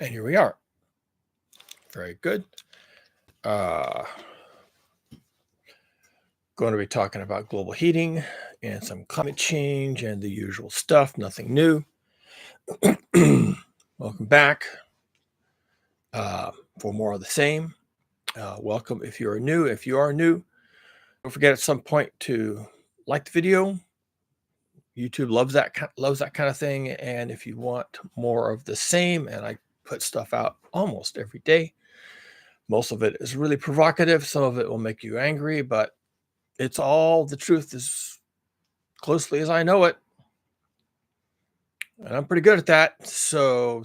And here we are. Very good. Going to be talking about global heating and some climate change and the usual stuff, nothing new. Welcome back for more of the same. Welcome if you are new. If you are new, don't forget at some point to like the video. YouTube loves that kind of thing. And if you want more of the same, and I put stuff out almost every day, most of it is really provocative. Some of it will make you angry, but it's all the truth as closely as I know it. And I'm pretty good at that. So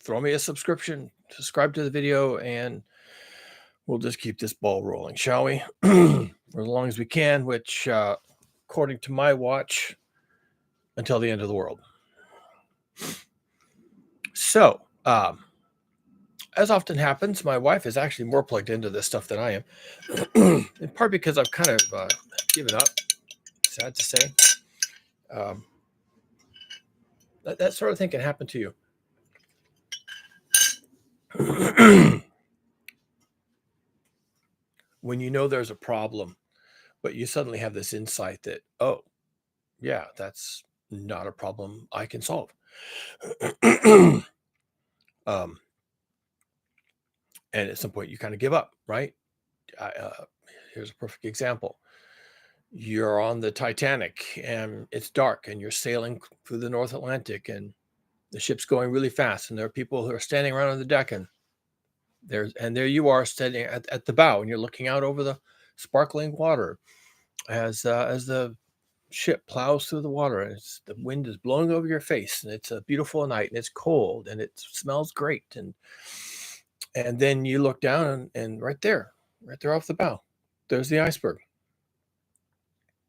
throw me a subscription, subscribe to the video, and we'll just keep this ball rolling, shall we? For as long as we can, which, according to my watch, until the end of the world. So, as often happens, my wife is actually more plugged into this stuff than I am, in part because I've kind of given up, sad to say. That sort of thing can happen to you. When you know there's a problem, but you suddenly have this insight that, oh, yeah, that's not a problem I can solve. And at some point you kind of give up, right? Here's a perfect example. You're on the Titanic and it's dark and you're sailing through the North Atlantic and the ship's going really fast and there are people who are standing around on the deck and there you are standing at the bow and you're looking out over the sparkling water as the ship plows through the water and the wind is blowing over your face and it's a beautiful night and it's cold and it smells great and then you look down and right there off the bow, there's the iceberg.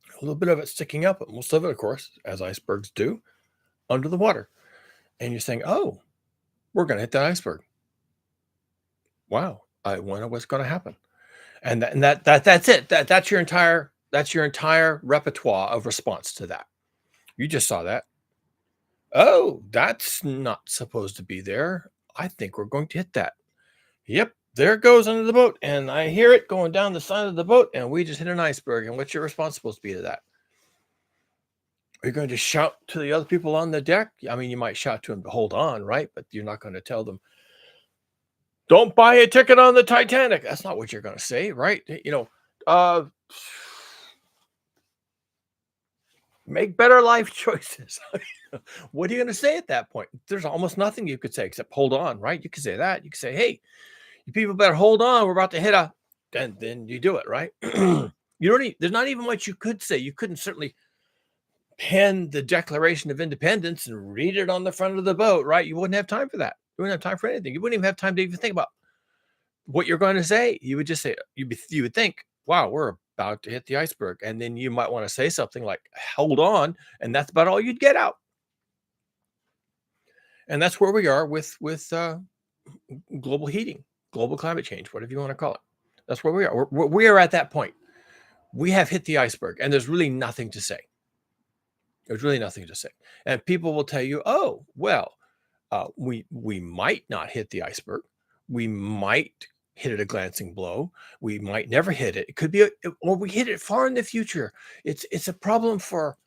A little bit of it sticking up, but most of it, of course, as icebergs do, under the water. And you're saying, oh, we're going to hit that iceberg. Wow, I wonder what's going to happen. And that's it. That's your entire repertoire of response to that. You just saw that. Oh, that's not supposed to be there. I think we're going to hit that. Yep, there it goes under the boat. And I hear it going down the side of the boat. And we just hit an iceberg. And what's your response supposed to be to that? Are you going to shout to the other people on the deck? I mean, you might shout to them to hold on, right? But you're not going to tell them, don't buy a ticket on the Titanic. That's not what you're going to say, right? Make better life choices. What are you going to say at that point? There's almost nothing you could say except hold on, right? You could say that. You could say, hey, you people better hold on. We're about to hit a, and then you do it, right? There's not even much you could say. You couldn't certainly pen the Declaration of Independence and read it on the front of the boat, right? You wouldn't have time for that. You wouldn't have time for anything. You wouldn't even have time to even think about what you're going to say. You would just say, you would think, wow, we're about to hit the iceberg. And then you might want to say something like, hold on. And that's about all you'd get out. And that's where we are with global heating, global climate change, whatever you want to call it. That's where we are. We are at that point. We have hit the iceberg and there's really nothing to say. There's really nothing to say. And people will tell you, oh, well, we might not hit the iceberg. We might hit it a glancing blow. We might never hit it. It could be, or we hit it far in the future. It's a problem for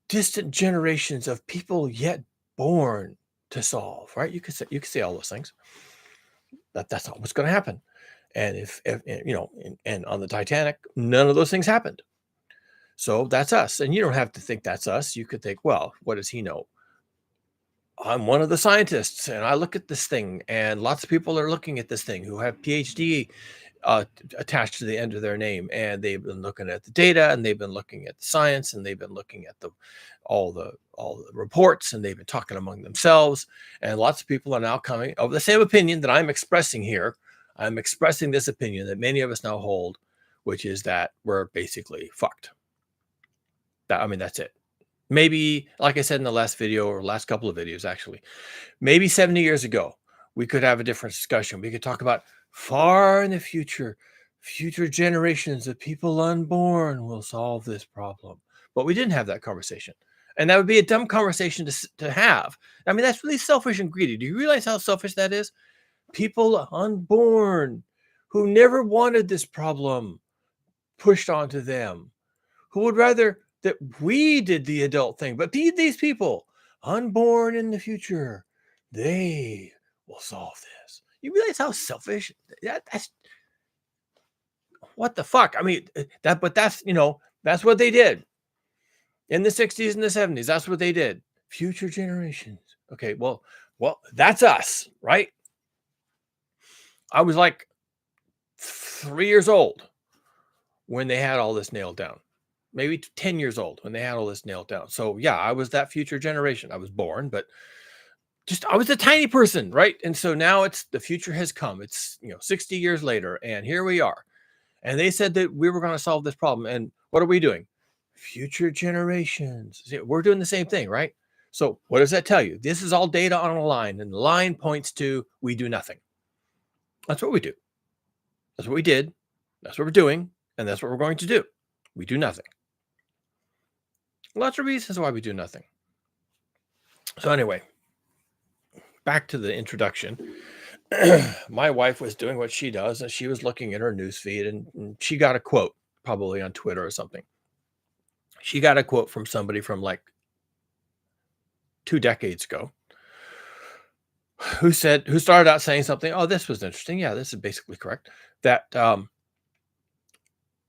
distant generations of people yet born to solve, right? You could say all those things. That's not what's going to happen. And if and on the Titanic, none of those things happened. So that's us. And you don't have to think that's us. You could think, well, what does he know? I'm one of the scientists and I look at this thing and lots of people are looking at this thing who have PhD attached to the end of their name. And they've been looking at the data and they've been looking at the science and they've been looking at all the reports and they've been talking among themselves. And lots of people are now coming of the same opinion that I'm expressing here. I'm expressing this opinion that many of us now hold, which is that we're basically fucked. That's it. Maybe, like I said in the last video or last couple of videos, actually, maybe 70 years ago, we could have a different discussion. We could talk about far in the future generations of people unborn will solve this problem. But we didn't have that conversation. And that would be a dumb conversation to have. I mean, that's really selfish and greedy. Do you realize how selfish that is? People unborn who never wanted this problem pushed onto them, who would rather that we did the adult thing. But these people, unborn in the future, they will solve this. You realize how selfish that's what the fuck? I mean, but that's, that's what they did in the 60s and the 70s. That's what they did. Future generations. Okay, well, that's us, right? I was like 3 years old when they had all this nailed down. Maybe 10 years old when they had all this nailed down. So yeah, I was that future generation. I was born, but just I was a tiny person, right? And so now it's the future has come. It's 60 years later, and here we are. And they said that we were going to solve this problem. And what are we doing? Future generations. See, we're doing the same thing, right? So what does that tell you? This is all data on a line, and the line points to we do nothing. That's what we do. That's what we did. That's what we're doing. And that's what we're going to do. We do nothing. Lots of reasons why we do nothing. So anyway, back to the introduction. My wife was doing what she does, and she was looking at her newsfeed, and she got a quote, probably on Twitter or something. She got a quote from somebody from like 2 decades ago who started out saying something. Oh, this was interesting. Yeah, this is basically correct. That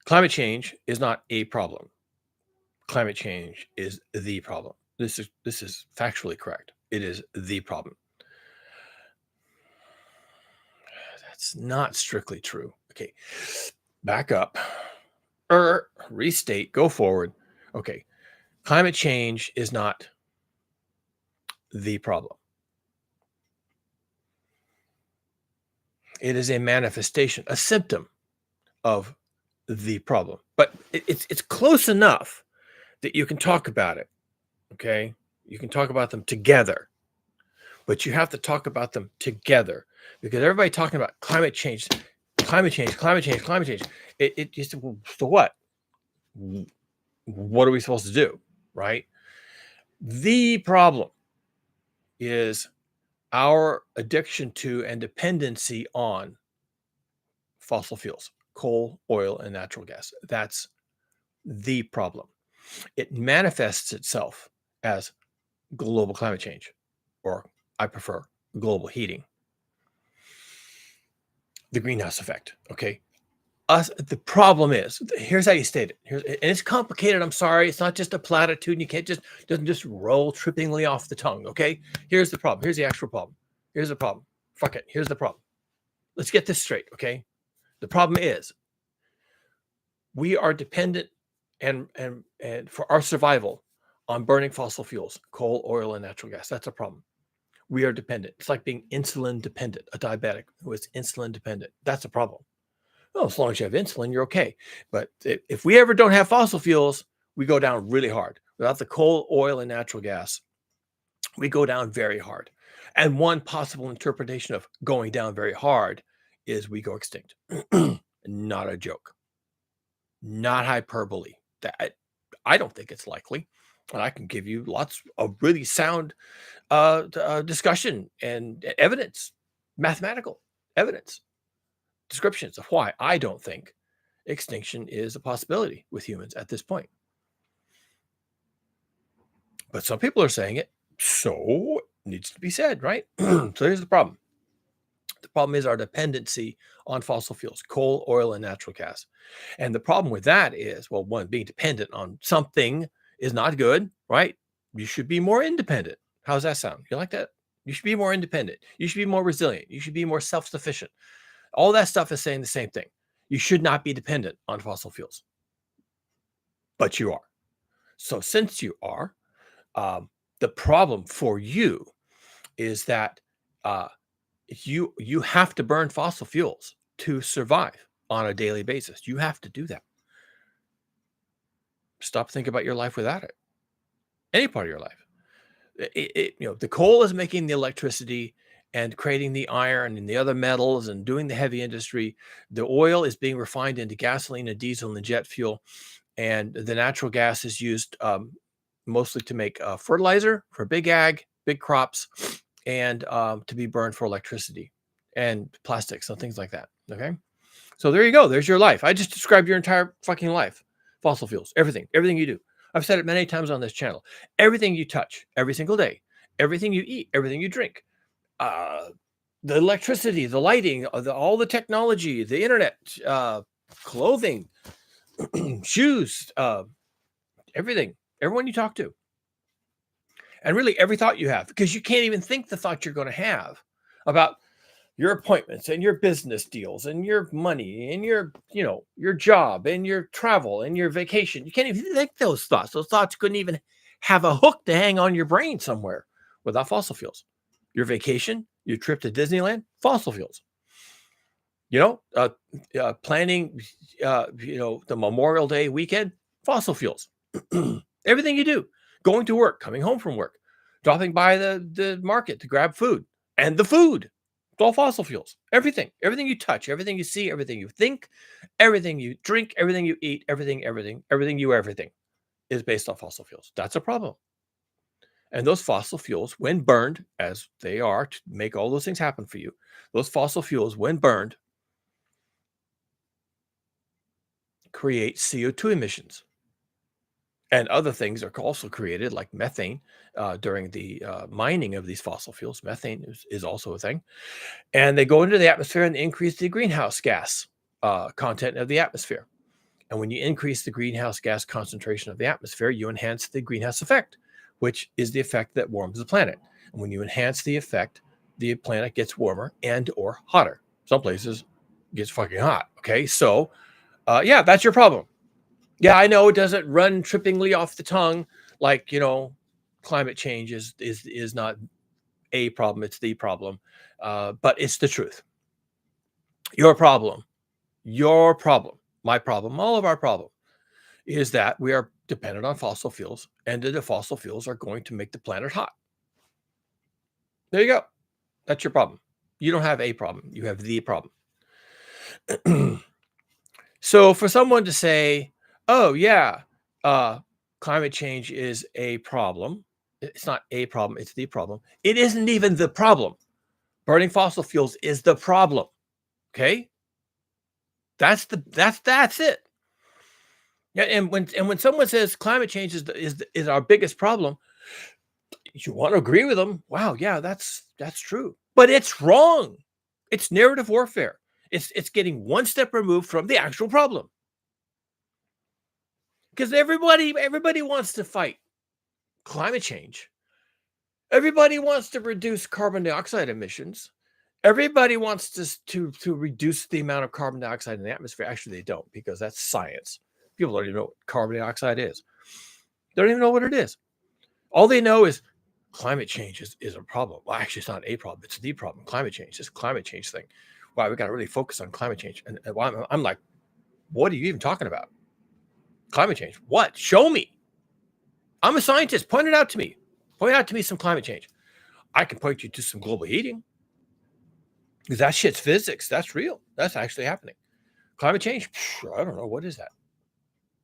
climate change is not a problem. Climate change is the problem. This is factually correct. It is the problem. That's not strictly true. Okay, back up. Restate. Go forward. Okay, climate change is not the problem. It is a manifestation, a symptom of the problem. But it's close enough that you can talk about it. Okay, you can talk about them together, but you have to talk about them together because everybody talking about climate change. It just, so what? What are we supposed to do, right? The problem is our addiction to and dependency on fossil fuels, coal, oil, and natural gas. That's the problem. It manifests itself as global climate change, or I prefer global heating. The greenhouse effect. Okay. The problem is, here's how you state it. And it's complicated. I'm sorry. It's not just a platitude. And you can't doesn't just roll trippingly off the tongue. Okay. Here's the problem. Here's the actual problem. Here's the problem. Fuck it. Here's the problem. Let's get this straight. Okay. The problem is we are dependent and for our survival on burning fossil fuels, coal, oil, and natural gas. That's a problem. We are dependent. It's like being insulin dependent, a diabetic who is insulin dependent. That's a problem. Well, as long as you have insulin, you're okay. But if we ever don't have fossil fuels, we go down really hard. Without the coal, oil, and natural gas, we go down very hard. And one possible interpretation of going down very hard is we go extinct. Not a joke. Not hyperbole. I don't think it's likely. And I can give you lots of really sound discussion and evidence, mathematical evidence, descriptions of why I don't think extinction is a possibility with humans at this point. But some people are saying it, so it needs to be said, right? So here's the problem. The problem is our dependency on fossil fuels, coal, oil, and natural gas. And the problem with that is, well, one, being dependent on something is not good, right? You should be more independent. How's that sound? You like that? You should be more independent. You should be more resilient. You should be more self-sufficient. All that stuff is saying the same thing. You should not be dependent on fossil fuels. But you are. So since you are, the problem for you is that you have to burn fossil fuels to survive on a daily basis. You have to do that. Stop thinking about your life without it. Any part of your life. The coal is making the electricity and creating the iron and the other metals and doing the heavy industry. The oil is being refined into gasoline and diesel and jet fuel, and the natural gas is used mostly to make fertilizer for big ag, big crops, and to be burned for electricity and plastics and things like that. Okay. So there you go. There's your life. I just described your entire fucking life. Fossil fuels, everything you do. I've said it many times on this channel. Everything you touch every single day, everything you eat, everything you drink, uh, the electricity, the lighting, all the technology, the internet, clothing, shoes, everything, everyone you talk to, and really every thought you have, because you can't even think the thought you're going to have about your appointments and your business deals and your money and your, your job and your travel and your vacation. You can't even think those thoughts. Those thoughts couldn't even have a hook to hang on your brain somewhere without fossil fuels. Your vacation, your trip to Disneyland, fossil fuels. Planning, the Memorial Day weekend, fossil fuels. Everything you do, going to work, coming home from work, dropping by the market to grab food, and the food, it's all fossil fuels. Everything you touch, everything you see, everything you think, everything you drink, everything you eat, everything is based on fossil fuels. That's a problem. And those fossil fuels, when burned, as they are to make all those things happen for you, those fossil fuels, when burned, create CO2 emissions. And other things are also created, like methane, during the mining of these fossil fuels. Methane is also a thing. And they go into the atmosphere and increase the greenhouse gas content of the atmosphere. And when you increase the greenhouse gas concentration of the atmosphere, you enhance the greenhouse effect, which is the effect that warms the planet. And when you enhance the effect, the planet gets warmer and or hotter. Some places it gets fucking hot. Okay, so yeah, that's your problem. Yeah, I know it doesn't run trippingly off the tongue like, climate change is not a problem, it's the problem. But it's the truth. Your problem, my problem, all of our problem is that we are dependent on fossil fuels, and the fossil fuels are going to make the planet hot. There you go. That's your problem. You don't have a problem, you have the problem. So for someone to say, oh yeah, climate change is a problem, it's not a problem, it's the problem. It isn't even the problem. Burning fossil fuels is the problem. Okay, that's it. Yeah, and when someone says climate change is our biggest problem, you want to agree with them. Wow, yeah, that's true, but it's wrong. It's narrative warfare. It's getting one step removed from the actual problem. Because everybody wants to fight climate change. Everybody wants to reduce carbon dioxide emissions. Everybody wants to reduce the amount of carbon dioxide in the atmosphere. Actually, they don't, because that's science. People don't even know what carbon dioxide is. They don't even know what it is. All they know is climate change is a problem. Well, actually, it's not a problem. It's the problem. Climate change, this climate change thing. Wow, we got to really focus on climate change. And I'm like, what are you even talking about? Climate change? What? Show me. I'm a scientist. Point it out to me. Point out to me some climate change. I can point you to some global heating, because that shit's physics. That's real. That's actually happening. Climate change? I don't know. What is that?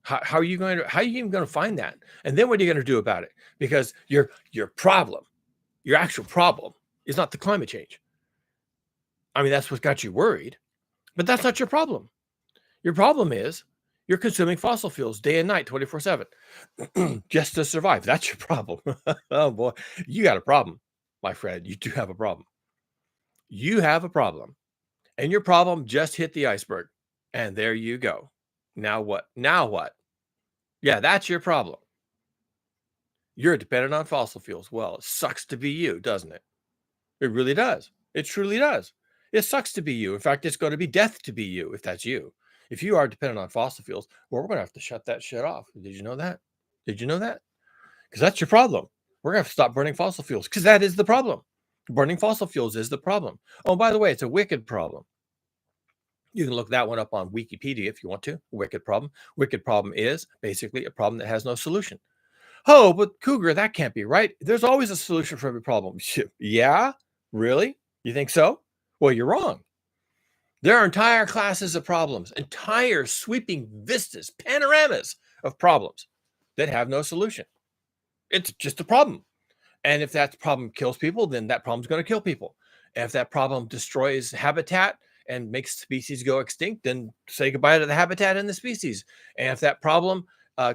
How are you even going to find that? And then what are you going to do about it? Because your problem, your actual problem, is not the climate change. I mean, that's what got you worried, but that's not your problem. Your problem is you're consuming fossil fuels day and night, 24/7, just to survive. That's your problem. Oh boy, you got a problem, my friend. You do have a problem. You have a problem, and your problem just hit the iceberg. And there you go. Now what? Now what? Yeah, that's your problem. You're dependent on fossil fuels. Well, it sucks to be you, doesn't it? It really does. It truly does. It sucks to be you. In fact, it's going to be death to be you if that's you. If you are dependent on fossil fuels, well, we're going to have to shut that shit off. Did you know that? Did you know that? Because that's your problem. We're going to have to stop burning fossil fuels, because that is the problem. Burning fossil fuels is the problem. Oh, by the way, it's a wicked problem. You can look that one up on Wikipedia if you want to. Wicked problem. Wicked problem is basically a problem that has no solution. Oh, but Cougar, that can't be right. There's always a solution for every problem. Yeah? Really? You think so? Well, you're wrong. There are entire classes of problems, entire sweeping vistas, panoramas of problems that have no solution. It's just a problem. And if that problem kills people, then that problem's going to kill people. And if that problem destroys habitat and makes species go extinct, then say goodbye to the habitat and the species. And if that problem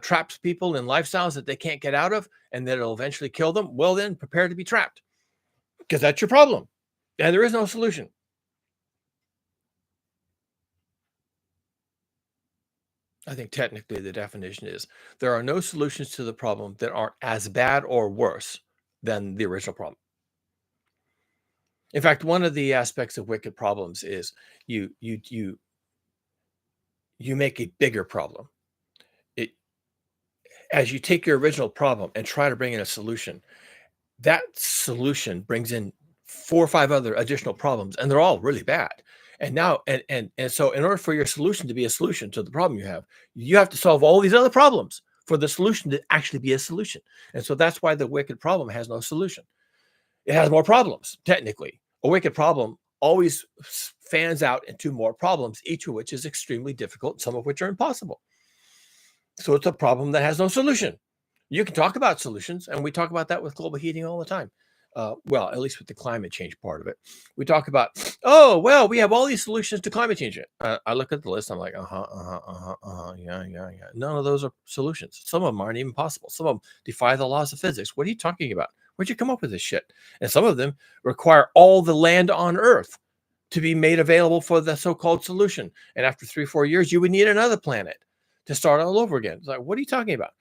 traps people in lifestyles that they can't get out of and that it'll eventually kill them, well, then prepare to be trapped because that's your problem. And there is no solution. I think technically the definition is there are no solutions to the problem that aren't as bad or worse than the original problem. In fact, one of the aspects of wicked problems is you you you you make a bigger problem. It as you take your original problem and try to bring in a solution, that solution brings in 4 or 5 other additional problems, and they're all really bad. And now and so in order for your solution to be a solution to the problem you have to solve all these other problems for the solution to actually be a solution. And so that's why the wicked problem has no solution. It has more problems, technically. A wicked problem always fans out into more problems, each of which is extremely difficult, some of which are impossible. So it's a problem that has no solution. You can talk about solutions, and we talk about that with global heating all the time. Well, at least with the climate change part of it. We talk about, oh, well, we have all these solutions to climate change. I look at the list, I'm like, yeah. None of those are solutions. Some of them aren't even possible. Some of them defy the laws of physics. What are you talking about? Where'd you come up with this shit? And some of them require all the land on Earth to be made available for the so-called solution. And after 3 or 4 years, you would need another planet to start all over again. It's like, what are you talking about?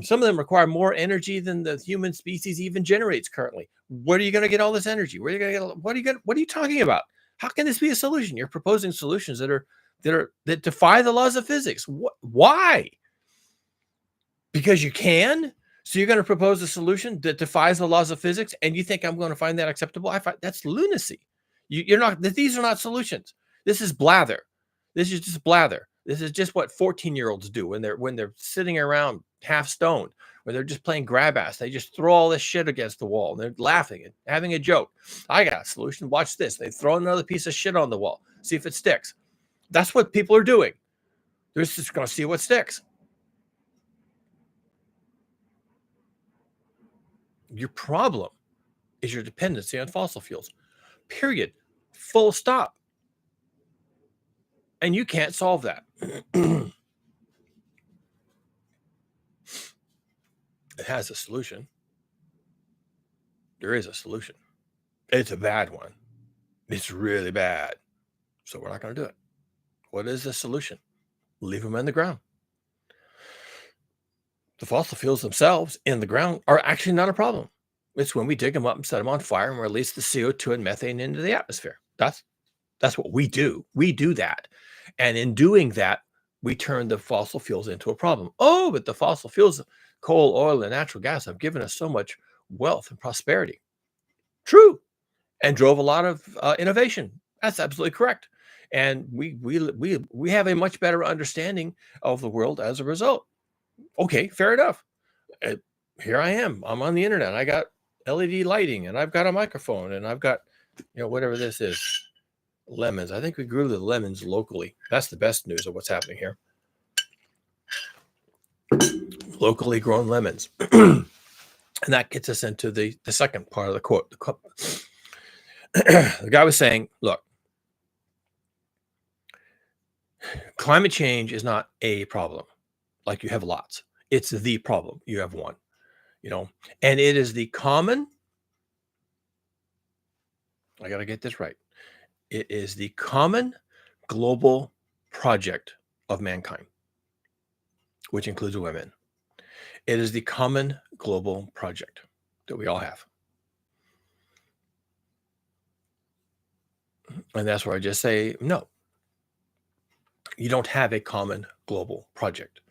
Some of them require more energy than the human species even generates currently. Where are you going to get all this energy? Where are you going to get? What are you talking about? How can this be a solution? You're proposing solutions that defy the laws of physics. Why? Because you can. So you're going to propose a solution that defies the laws of physics, and you think I'm going to find that acceptable? I find that's lunacy. You're not. These are not solutions. This is blather. This is just blather. This is just what 14-year-olds do when they're sitting around half stoned, when they're just playing grab ass. They just throw all this shit against the wall. And they're laughing and having a joke. I got a solution. Watch this. They throw another piece of shit on the wall. See if it sticks. That's what people are doing. They're just going to see what sticks. Your problem is your dependency on fossil fuels. Period. Full stop. And you can't solve that. It has a solution. There is a solution. It's a bad one. It's really bad. So we're not going to do it. What is the solution? Leave them in the ground. The fossil fuels themselves in the ground are actually not a problem. It's when we dig them up and set them on fire and release the CO2 and methane into the atmosphere. That's what we do. We do that. And in doing that, we turn the fossil fuels into a problem. Oh, but the fossil fuels, coal, oil, and natural gas have given us so much wealth and prosperity. True. And drove a lot of innovation. That's absolutely correct. And we have a much better understanding of the world as a result. Okay, fair enough. Here I am. I'm on the internet. I got LED lighting, and I've got a microphone, and I've got, whatever this is. Lemons. I think we grew the lemons locally. That's the best news of what's happening here. Locally grown lemons. And that gets us into the second part of the quote. The guy was saying, look, climate change is not a problem. Like you have lots. It's the problem. You have one, and it is the common, I got to get this right. It is the common global project of mankind, which includes women. It is the common global project that we all have. And that's where I just say, no, you don't have a common global project.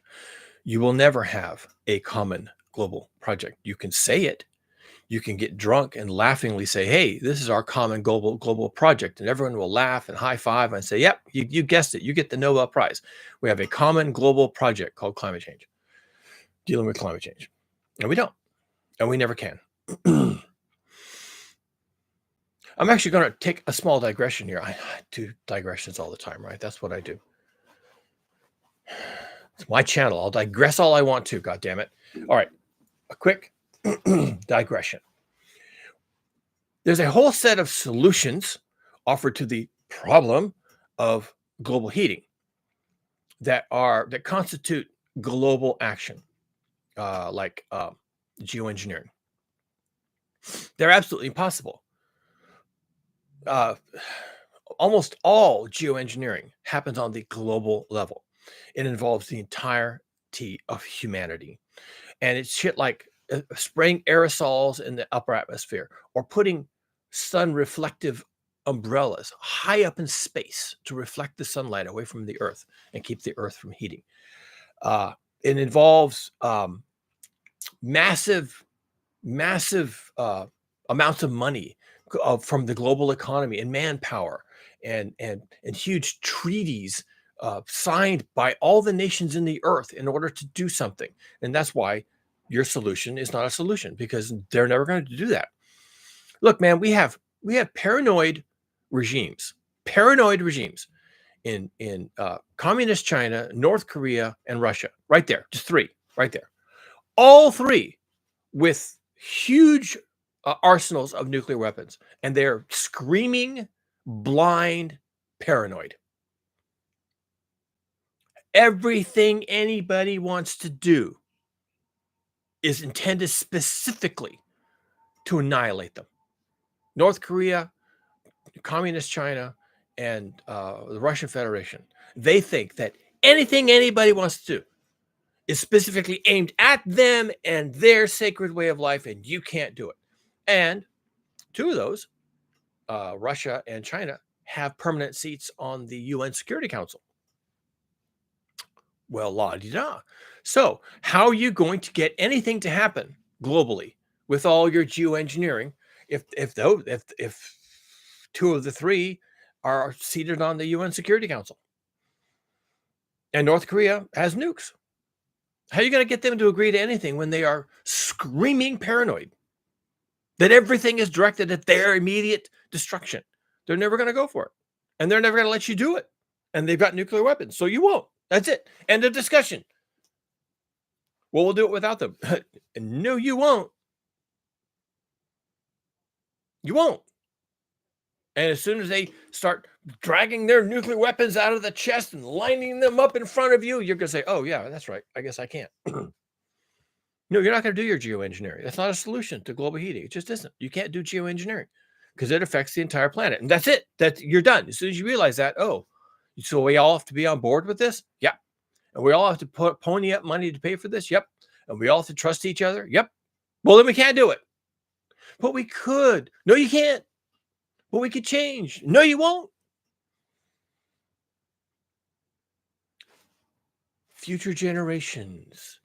You will never have a common global project. You can say it. You can get drunk and laughingly say, hey, this is our common global project. And everyone will laugh and high five and say, yep, you guessed it. You get the Nobel Prize. We have a common global project called climate change, dealing with climate change. And we don't. And we never can. I'm actually going to take a small digression here. I do digressions all the time, right? That's what I do. It's my channel. I'll digress all I want to, God damn it. All right. a quick digression. There's a whole set of solutions offered to the problem of global heating that constitute global action, like geoengineering. They're absolutely impossible. Almost all geoengineering happens on the global level. It involves the entirety of humanity. And it's shit like spraying aerosols in the upper atmosphere or putting sun reflective umbrellas high up in space to reflect the sunlight away from the earth and keep the earth from heating. It involves massive amounts of money from the global economy and manpower and huge treaties signed by all the nations in the earth in order to do something. And that's why your solution is not a solution, because they're never going to do that. Look, man, we have paranoid regimes in communist China, North Korea, and Russia. Right there, just three, right there. All three with huge arsenals of nuclear weapons, and they're screaming, blind, paranoid. Everything anybody wants to do is intended specifically to annihilate them. North Korea, communist China, and the Russian Federation, they think that anything anybody wants to do is specifically aimed at them and their sacred way of life, and you can't do it. And two of those, Russia and China, have permanent seats on the UN Security Council. Well, la-di-da. So how are you going to get anything to happen globally with all your geoengineering if two of the three are seated on the UN Security Council and North Korea has nukes? How are you going to get them to agree to anything when they are screaming paranoid that everything is directed at their immediate destruction? They're never going to go for it. And they're never going to let you do it. And they've got nuclear weapons, so you won't. That's it. End of discussion. Well, we'll do it without them. No, you won't. You won't. And as soon as they start dragging their nuclear weapons out of the chest and lining them up in front of you, you're going to say, oh, yeah, that's right. I guess I can't. No, you're not going to do your geoengineering. That's not a solution to global heating. It just isn't. You can't do geoengineering because it affects the entire planet. And that's it. You're done. As soon as you realize that, oh, so we all have to be on board with this? Yeah. And we all have to pony up money to pay for this? Yep. And we all have to trust each other? Yep. Well, then we can't do it. But we could. No, you can't. But we could change. No, you won't. Future generations,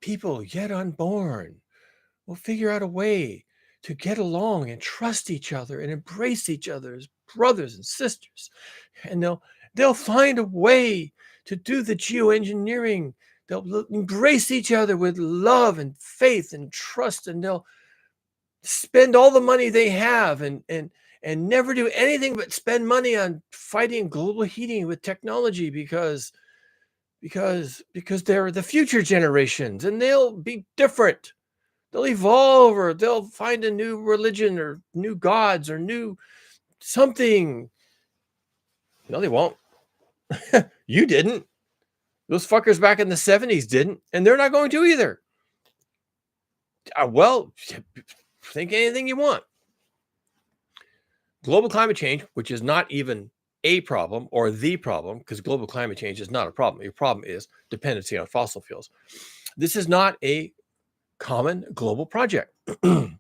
people yet unborn, will figure out a way to get along and trust each other and embrace each other as brothers and sisters. And they'll find a way to do the geoengineering. They'll embrace each other with love and faith and trust, and they'll spend all the money they have and never do anything but spend money on fighting global heating with technology because they're the future generations and they'll be different. They'll evolve, or they'll find a new religion or new gods or new something. No, they won't. You didn't. Those fuckers back in the 70s didn't, and they're not going to either. Well, think anything you want. Global climate change, which is not even a problem or the problem, because global climate change is not a problem. Your problem is dependency on fossil fuels. This is not a common global project. For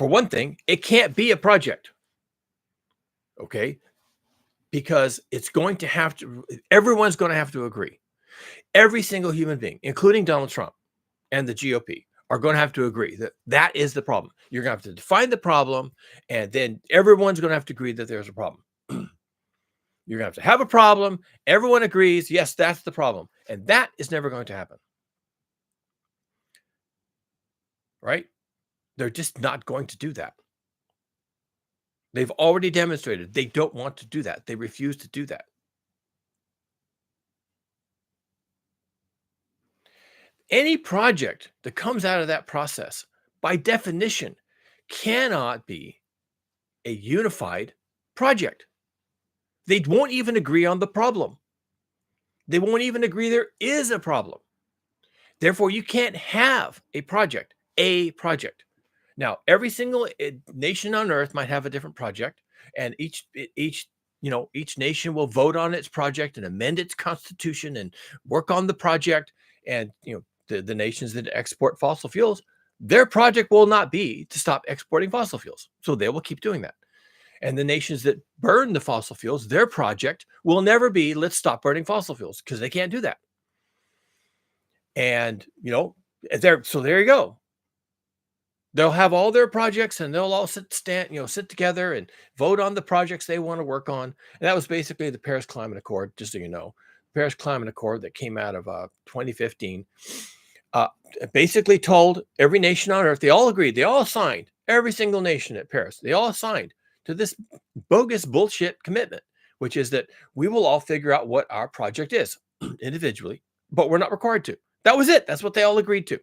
one thing, it can't be a project. Okay? Because everyone's going to have to agree. Every single human being, including Donald Trump and the GOP, are going to have to agree that that is the problem. You're going to have to define the problem, and then everyone's going to have to agree that there's a problem. You're going to have a problem. Everyone agrees, yes, that's the problem. And that is never going to happen. Right? They're just not going to do that. They've already demonstrated they don't want to do that. They refuse to do that. Any project that comes out of that process, by definition, cannot be a unified project. They won't even agree on the problem. They won't even agree there is a problem. Therefore, you can't have a project. Now, every single nation on earth might have a different project, and each nation will vote on its project and amend its constitution and work on the project. And the nations that export fossil fuels, their project will not be to stop exporting fossil fuels. So they will keep doing that. And the nations that burn the fossil fuels, their project will never be let's stop burning fossil fuels, because they can't do that. And there you go. They'll have all their projects, and they'll all sit together and vote on the projects they want to work on. And that was basically the Paris Climate Accord, just so you know. The Paris Climate Accord that came out of 2015 basically told every nation on earth, they all agreed, they all signed, every single nation at Paris, they all signed to this bogus bullshit commitment, which is that we will all figure out what our project is individually, but we're not required to. That was it. That's what they all agreed to.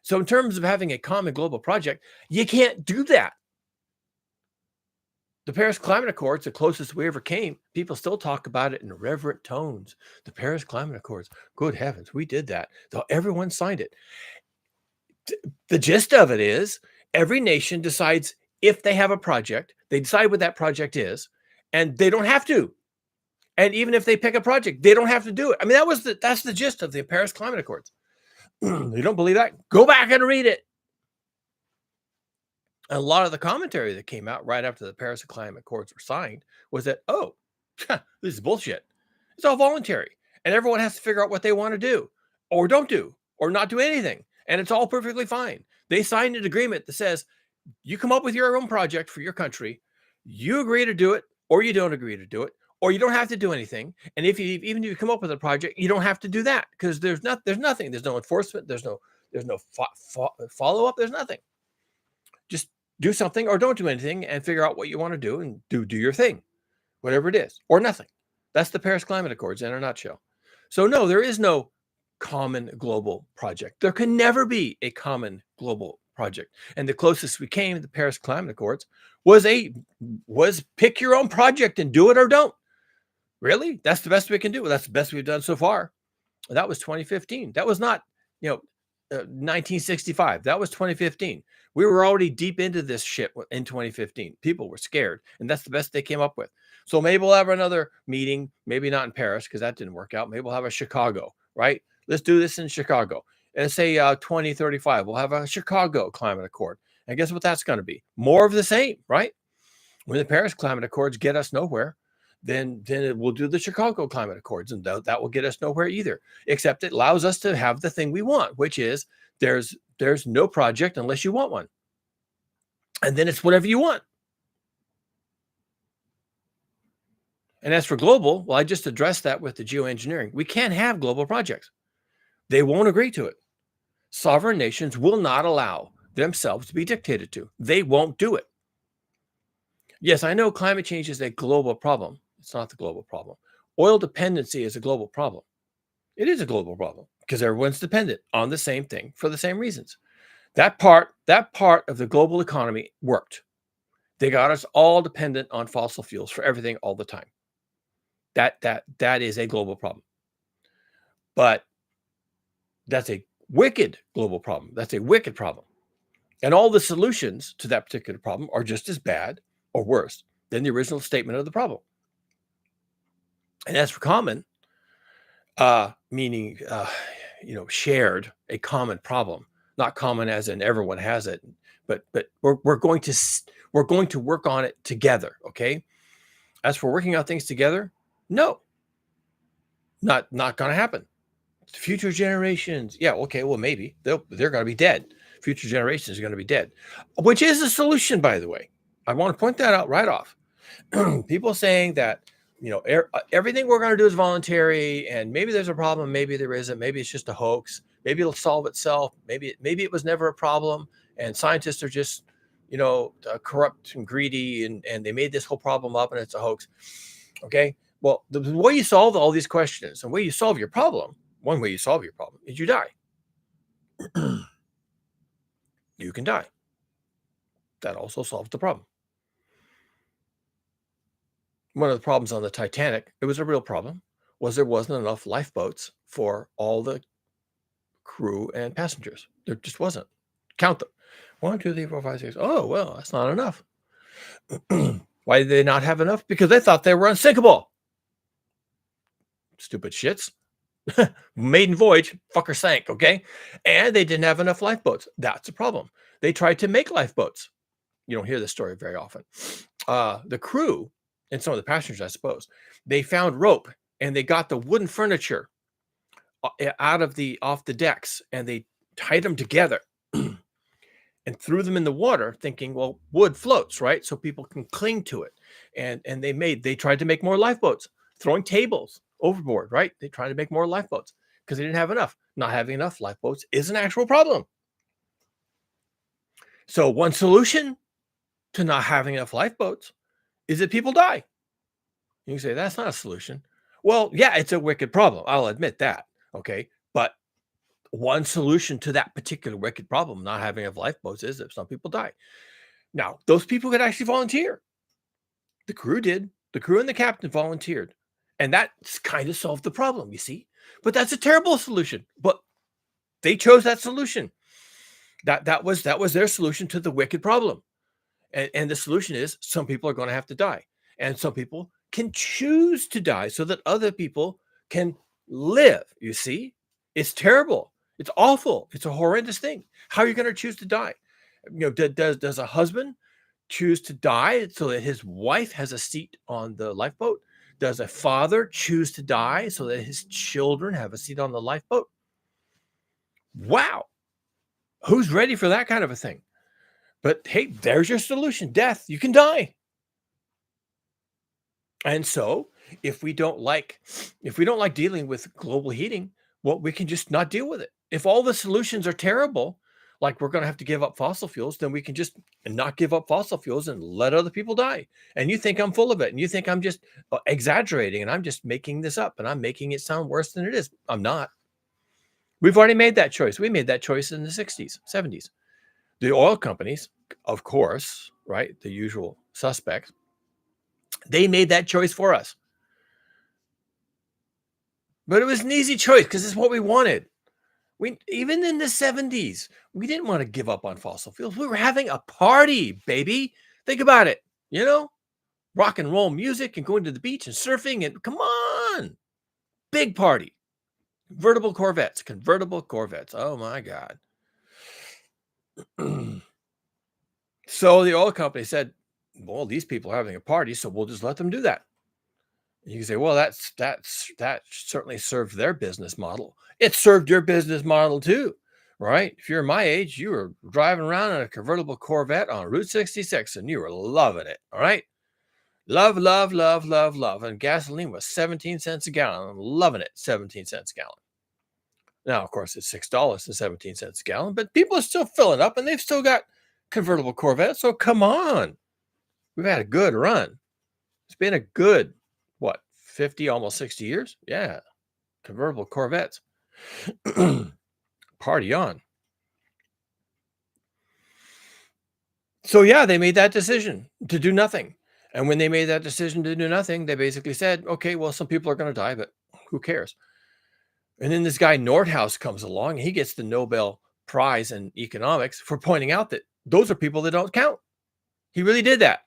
So in terms of having a common global project, you can't do that. The Paris Climate Accords, the closest we ever came, people still talk about it in reverent tones. The Paris Climate Accords, good heavens, we did that. Everyone signed it. The gist of it is every nation decides if they have a project, they decide what that project is, and they don't have to. And even if they pick a project, they don't have to do it. I mean, that's the gist of the Paris Climate Accords. You don't believe that? Go back and read it. And a lot of the commentary that came out right after the Paris Climate Accords were signed was that, this is bullshit. It's all voluntary. And everyone has to figure out what they want to do or don't do or not do anything. And it's all perfectly fine. They signed an agreement that says you come up with your own project for your country. You agree to do it or you don't agree to do it, or you don't have to do anything. And even if you come up with a project, you don't have to do that, because there's nothing. There's no enforcement. There's no follow up. There's nothing. Just do something or don't do anything and figure out what you want to do and do your thing, whatever it is, or nothing. That's the Paris Climate Accords in a nutshell. So no, there is no common global project. There can never be a common global project. And the closest we came to the Paris Climate Accords was pick your own project and do it or don't. Really? That's the best we can do. That's the best we've done so far. That was 2015. That was not, 1965. That was 2015. We were already deep into this shit in 2015. People were scared, and that's the best they came up with. So maybe we'll have another meeting, maybe not in Paris, because that didn't work out. Maybe we'll have a Chicago, right? Let's do this in Chicago. And say 2035, we'll have a Chicago Climate Accord. And guess what that's going to be? More of the same, right? When the Paris Climate Accords get us nowhere, then we'll do the Chicago Climate Accords, and that will get us nowhere either, except it allows us to have the thing we want, which is there's no project unless you want one. And then it's whatever you want. And as for global, well, I just addressed that with the geoengineering. We can't have global projects. They won't agree to it. Sovereign nations will not allow themselves to be dictated to. They won't do it. Yes, I know climate change is a global problem. It's not the global problem. Oil dependency is a global problem. It is a global problem because everyone's dependent on the same thing for the same reasons. That part of the global economy worked. They got us all dependent on fossil fuels for everything all the time. That is a global problem. But that's a wicked global problem. That's a wicked problem. And all the solutions to that particular problem are just as bad or worse than the original statement of the problem. And as for common, meaning, shared, a common problem, not common as in everyone has it, but we're going to work on it together. Okay. As for working out things together, no, not going to happen. Future generations. Yeah. Okay. Well, maybe they're going to be dead. Future generations are going to be dead, which is a solution, by the way. I want to point that out right off. People saying that, everything we're going to do is voluntary, and maybe there's a problem, maybe there isn't, maybe it's just a hoax, maybe it'll solve itself, maybe it was never a problem, and scientists are just, corrupt and greedy, and they made this whole problem up, and it's a hoax. Okay, well, the way you solve all these questions, and the way you solve your problem, one way you solve your problem is you die. You can die. That also solves the problem. One of the problems on the Titanic, it was a real problem, was there wasn't enough lifeboats for all the crew and passengers. There just wasn't. Count them. 1, 2, 3, 4, 5, 6. Oh, well, that's not enough. Why did they not have enough? Because they thought they were unsinkable. Stupid shits. Maiden voyage, fucker sank, okay? And they didn't have enough lifeboats. That's a problem. They tried to make lifeboats. You don't hear this story very often. The crew and some of the passengers, I suppose, they found rope and they got the wooden furniture off the decks and they tied them together and threw them in the water, thinking, well, wood floats, right? So people can cling to it. And they tried to make more lifeboats, throwing tables overboard, right? They tried to make more lifeboats because they didn't have enough. Not having enough lifeboats is an actual problem. So one solution to not having enough lifeboats is that people die. You can say that's not a solution. Well, yeah, it's a wicked problem. I'll admit that. Okay. But one solution to that particular wicked problem, not having enough lifeboats, is that some people die. Now, those people could actually volunteer. The crew did. The crew and the captain volunteered. And that kind of solved the problem, you see. But that's a terrible solution. But they chose that solution. That was their solution to the wicked problem. And the solution is some people are going to have to die. And some people can choose to die so that other people can live. You see, it's terrible. It's awful. It's a horrendous thing. How are you going to choose to die? Does a husband choose to die so that his wife has a seat on the lifeboat? Does a father choose to die so that his children have a seat on the lifeboat? Wow. Who's ready for that kind of a thing? But hey, there's your solution. Death. You can die. And so if we don't like dealing with global heating, well, we can just not deal with it. If all the solutions are terrible, like we're going to have to give up fossil fuels, then we can just not give up fossil fuels and let other people die. And you think I'm full of it, and you think I'm just exaggerating, and I'm just making this up, and I'm making it sound worse than it is. I'm not. We've already made that choice. We made that choice in the 60s, 70s. The oil companies, of course, right, the usual suspects, they made that choice for us. But it was an easy choice because it's what we wanted. Even in the 70s, we didn't want to give up on fossil fuels. We were having a party, baby. Think about it. Rock and roll music and going to the beach and surfing and come on. Big party. Convertible Corvettes. Oh my God. So the oil company said, well, these people are having a party, so we'll just let them do that. You can say, well, that certainly served their business model. It served your business model too, right? If you're my age, you were driving around in a convertible Corvette on Route 66 and you were loving it, all right? Love, love, love, love, love. And gasoline was 17 cents a gallon. I'm loving it, 17 cents a gallon. Now, of course, it's $6.17 a gallon, but people are still filling up and they've still got convertible Corvettes. So come on. We've had a good run. It's been a good, 50, almost 60 years? Yeah. Convertible Corvettes. Party on. So yeah, they made that decision to do nothing. And when they made that decision to do nothing, they basically said, okay, well, some people are going to die, but who cares? And then this guy Nordhaus comes along and he gets the Nobel Prize in economics for pointing out that those are people that don't count. He really did that.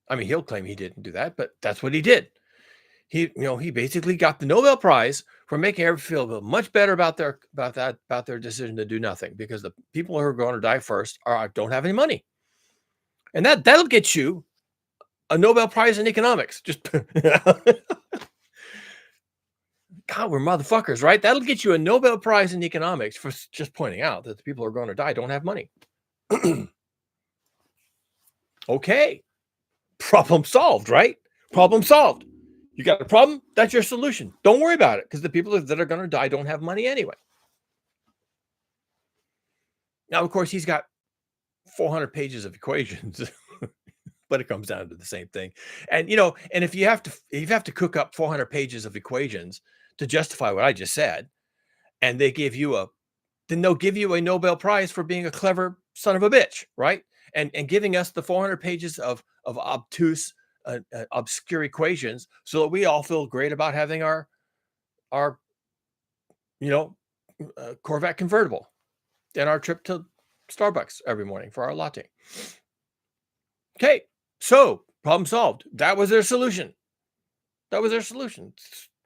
I mean, he'll claim he didn't do that, but that's what he did. He basically got the Nobel Prize for making everyone feel much better about their decision to do nothing, because the people who are going to die first don't have any money, and that'll get you a Nobel Prize in economics. Just God, we're motherfuckers, right? That'll get you a Nobel Prize in economics for just pointing out that the people who are going to die don't have money. Okay, problem solved, right? Problem solved. You got a problem? That's your solution. Don't worry about it, because the people that are going to die don't have money anyway. Now, of course, he's got 400 pages of equations, but it comes down to the same thing. And and if you have to cook up 400 pages of equations to justify what I just said, and they give you a then they'll give you a Nobel Prize for being a clever son of a bitch, right? And giving us the 400 pages of obtuse, obscure equations, so that we all feel great about having our you know Corvette convertible and our trip to Starbucks every morning for our latte. Okay, so problem solved. That was their solution. That was their solution.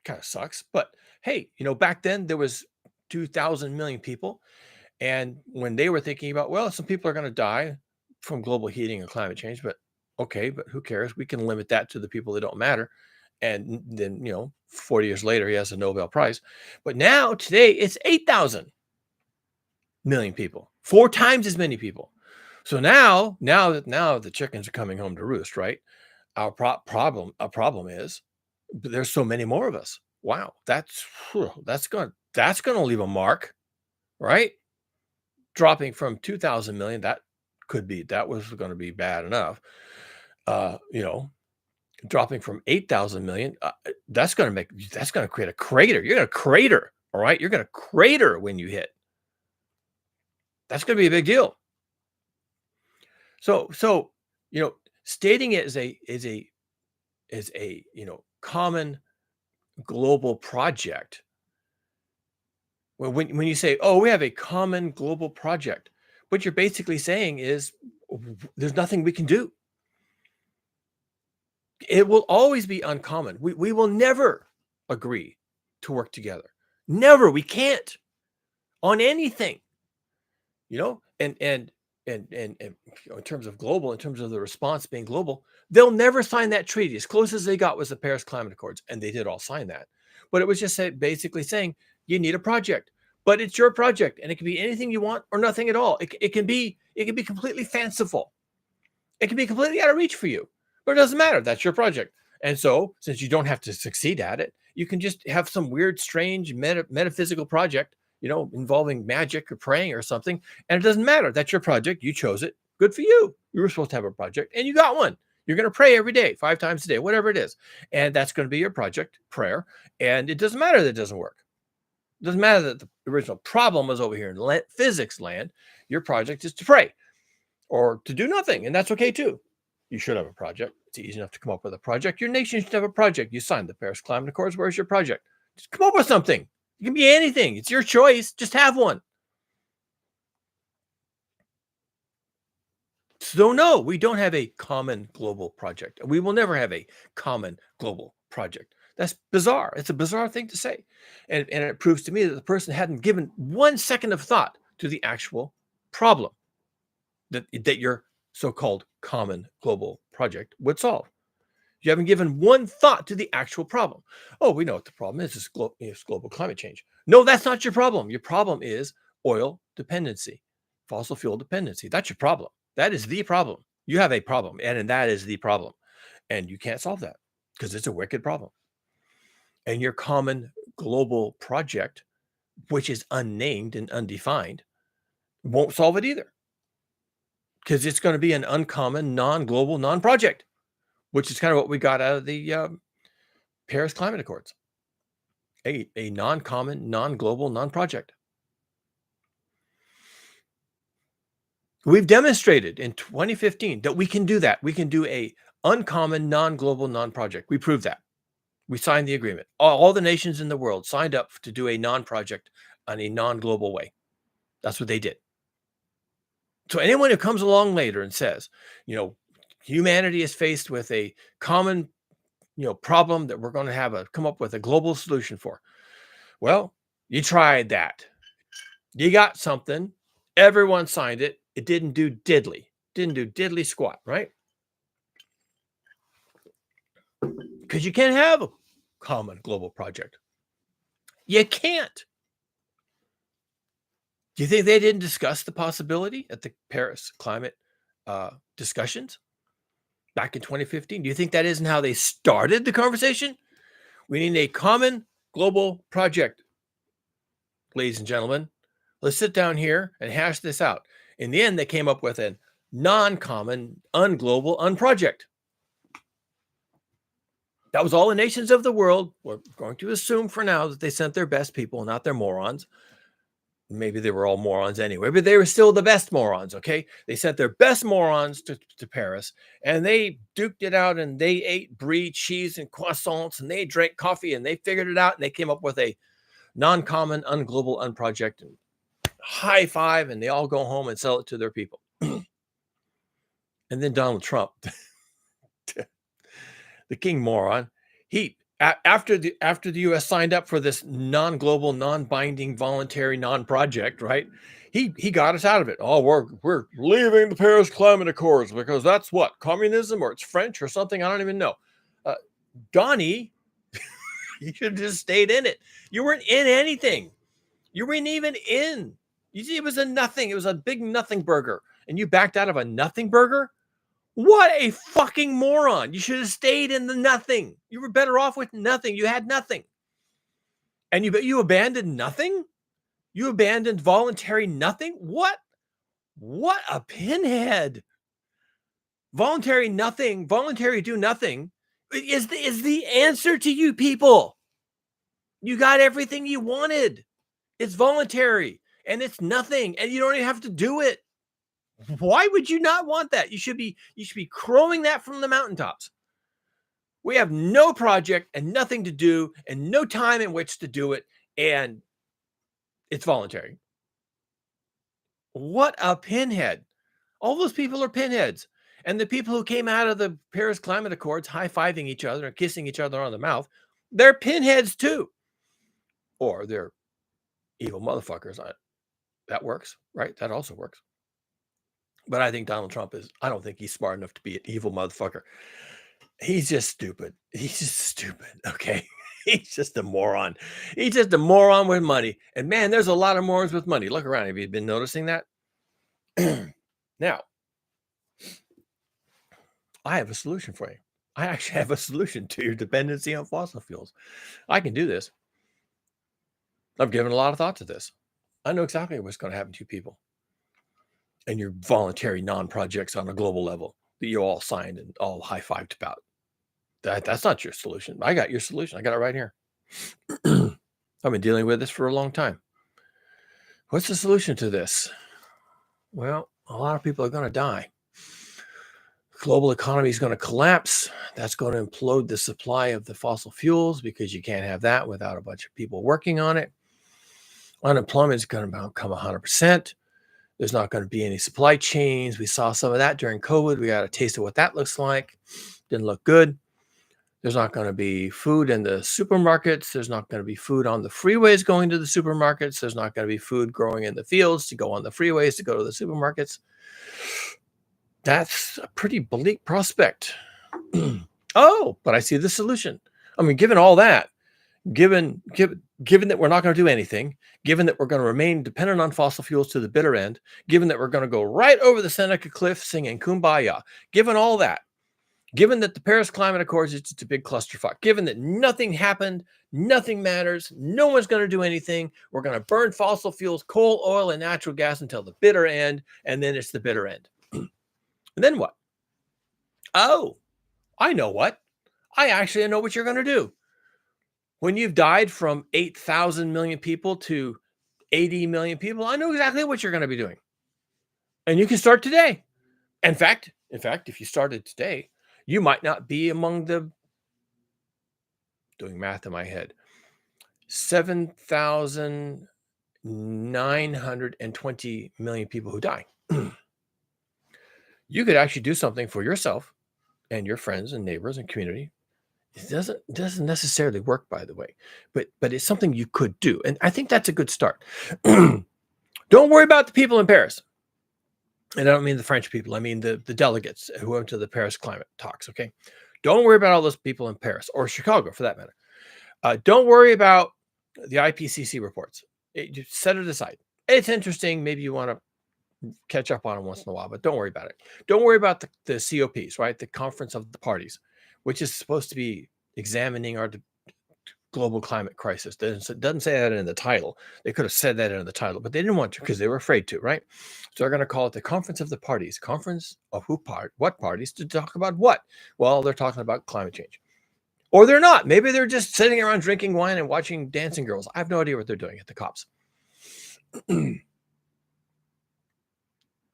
Kind of sucks, but hey, back then there was 2,000 million people. And when they were thinking about, well, some people are going to die from global heating and climate change, but okay, but who cares? We can limit that to the people that don't matter. And then, 40 years later, he has a Nobel Prize. But now, today, it's 8,000 million people, 4 times as many people. So now the chickens are coming home to roost, right? Our problem is there's so many more of us. Wow, that's going to leave a mark, right? Dropping from 2,000 million, that was going to be bad enough. Dropping from 8,000 million, that's going to create a crater. You're going to crater, all right? You're going to crater when you hit. That's going to be a big deal. So stating it as a common global project. When you say, oh, we have a common global project, what you're basically saying is there's nothing we can do. It will always be uncommon. We will never agree to work together. Never. We can't on anything. And in terms of global, in terms of the response being global, they'll never sign that treaty. As close as they got was the Paris Climate Accords, and they did all sign that. But it was just basically saying you need a project, but it's your project, and it can be anything you want or nothing at all. It can be completely fanciful. It can be completely out of reach for you, but it doesn't matter. That's your project. And so, since you don't have to succeed at it, you can just have some weird, strange metaphysical project, involving magic or praying or something. And it doesn't matter. That's your project. You chose it. Good for you. You were supposed to have a project and you got one. You're going to pray every day, 5 times a day, whatever it is. And that's going to be your project, prayer. And it doesn't matter that it doesn't work. It doesn't matter that the original problem was over here in physics land. Your project is to pray or to do nothing. And that's okay too. You should have a project. It's easy enough to come up with a project. Your nation should have a project. You signed the Paris Climate Accords. Where's your project? Just come up with something. It can be anything. It's your choice. Just have one. So no, we don't have a common global project. We will never have a common global project. That's bizarre. It's a bizarre thing to say. And it proves to me that the person hadn't given 1 second of thought to the actual problem that your so-called common global project would solve. You haven't given one thought to the actual problem. Oh, we know what the problem is. It's global climate change. No, that's not your problem. Your problem is oil dependency, fossil fuel dependency. That's your problem. That is the problem. You have a problem, and that is the problem. And you can't solve that because it's a wicked problem. And your common global project, which is unnamed and undefined, won't solve it either because it's going to be an uncommon, non-global, non-project, which is kind of what we got out of the Paris Climate Accords. A non-common, non-global, non-project. We've demonstrated in 2015 that we can do that. We can do a uncommon, non-global, non-project. We proved that. We signed the agreement. All the nations in the world signed up to do a non-project on a non-global way. That's what they did. So anyone who comes along later and says, humanity is faced with a common, problem that we're going to come up with a global solution for. Well, you tried that. You got something. Everyone signed it. It didn't do diddly. Didn't do diddly squat, right? Because you can't have a common global project. You can't. Do you think they didn't discuss the possibility at the Paris climate discussions back in 2015? Do you think that isn't how they started the conversation? We need a common global project, ladies and gentlemen. Let's sit down here and hash this out. In the end, they came up with a non-common, unglobal, unproject. That was all the nations of the world. We're going to assume for now that they sent their best people, not their morons. maybe they were all morons anyway, but they were still the best morons, okay? They sent their best morons to Paris, and they duked it out, and they ate brie, cheese, and croissants, and they drank coffee, and they figured it out, and they came up with a non-common, unglobal, unproject, and high five, and they all go home and sell it to their people. And then Donald Trump, the king moron, he after the U.S. signed up for this non-global, non-binding, voluntary, non-project, right? He got us out of it. Oh, we're leaving the Paris Climate Accords because that's what, communism, or it's French or something. I don't even know. Donnie, you should have just stayed in it. You weren't in anything. You weren't even in. You see, it was a nothing. It was a big nothing burger, and you backed out of a nothing burger. What a fucking moron. You should have stayed in the nothing. You were better off with nothing. You had nothing. And you abandoned nothing? You abandoned voluntary nothing? What a pinhead. Voluntary nothing, voluntary do nothing is the answer to you people. You got everything you wanted. It's voluntary and it's nothing, and you don't even have to do it. Why would you not want that? You should be crowing that from the mountaintops. We have no project and nothing to do and no time in which to do it, and it's voluntary. What a pinhead. All those people are pinheads. And the people who came out of the Paris Climate Accords high-fiving each other and kissing each other on the mouth, they're pinheads too. Or they're evil motherfuckers. That works, right? That also works. But I think Donald Trump I don't think he's smart enough to be an evil motherfucker. He's just stupid. He's just stupid, okay? He's just a moron. He's just a moron with money. And man, there's a lot of morons with money. Look around. Have you been noticing that? Now, I have a solution for you. I actually have a solution to your dependency on fossil fuels. I can do this. I've given a lot of thought to this. I know exactly what's going to happen to you people and your voluntary non-projects on a global level that you all signed and all high-fived about. That's not your solution. I got your solution. I got it right here. I've been dealing with this for a long time. What's the solution to this? Well, a lot of people are going to die. Global economy is going to collapse. That's going to implode the supply of the fossil fuels because you can't have that without a bunch of people working on it. Unemployment is going to become 100%. There's not going to be any supply chains. We saw some of that during COVID. We got a taste of what that looks like. Didn't look good. There's not going to be food in the supermarkets. There's not going to be food on the freeways going to the supermarkets. There's not going to be food growing in the fields to go on the freeways to go to the supermarkets. That's a pretty bleak prospect. Oh, but I see the solution. I mean, given all that, given that we're not going to do anything, given that we're going to remain dependent on fossil fuels to the bitter end, given that we're going to go right over the Seneca Cliff singing Kumbaya, given all that, given that the Paris Climate Accords is just a big clusterfuck, given that nothing happened, nothing matters, no one's going to do anything, we're going to burn fossil fuels, coal, oil, and natural gas until the bitter end, and then it's the bitter end. And then what? Oh, I know what. I actually know what you're going to do. When you've died from 8,000 million people to 80 million people, I know exactly what you're going to be doing. And you can start today. In fact, if you started today, you might not be among the, doing math in my head, 7,920 million people who die. You could actually do something for yourself and your friends and neighbors and community. It doesn't necessarily work, by the way, but it's something you could do. And I think that's a good start. Don't worry about the people in Paris. And I don't mean the French people. I mean the delegates who went to the Paris climate talks, okay? Don't worry about all those people in Paris or Chicago, for that matter. Don't worry about the IPCC reports. Just set it aside. It's interesting. Maybe you want to catch up on them once in a while, but don't worry about it. Don't worry about the COPs, right? The Conference of the Parties, which is supposed to be examining our global climate crisis. It doesn't say that in the title. They could have said that in the title, but they didn't want to because they were afraid to, right? So they're going to call it the Conference of the Parties. Conference of what parties to talk about what? Well, they're talking about climate change. Or they're not. Maybe they're just sitting around drinking wine and watching Dancing Girls. I have no idea what they're doing at the COPs. Don't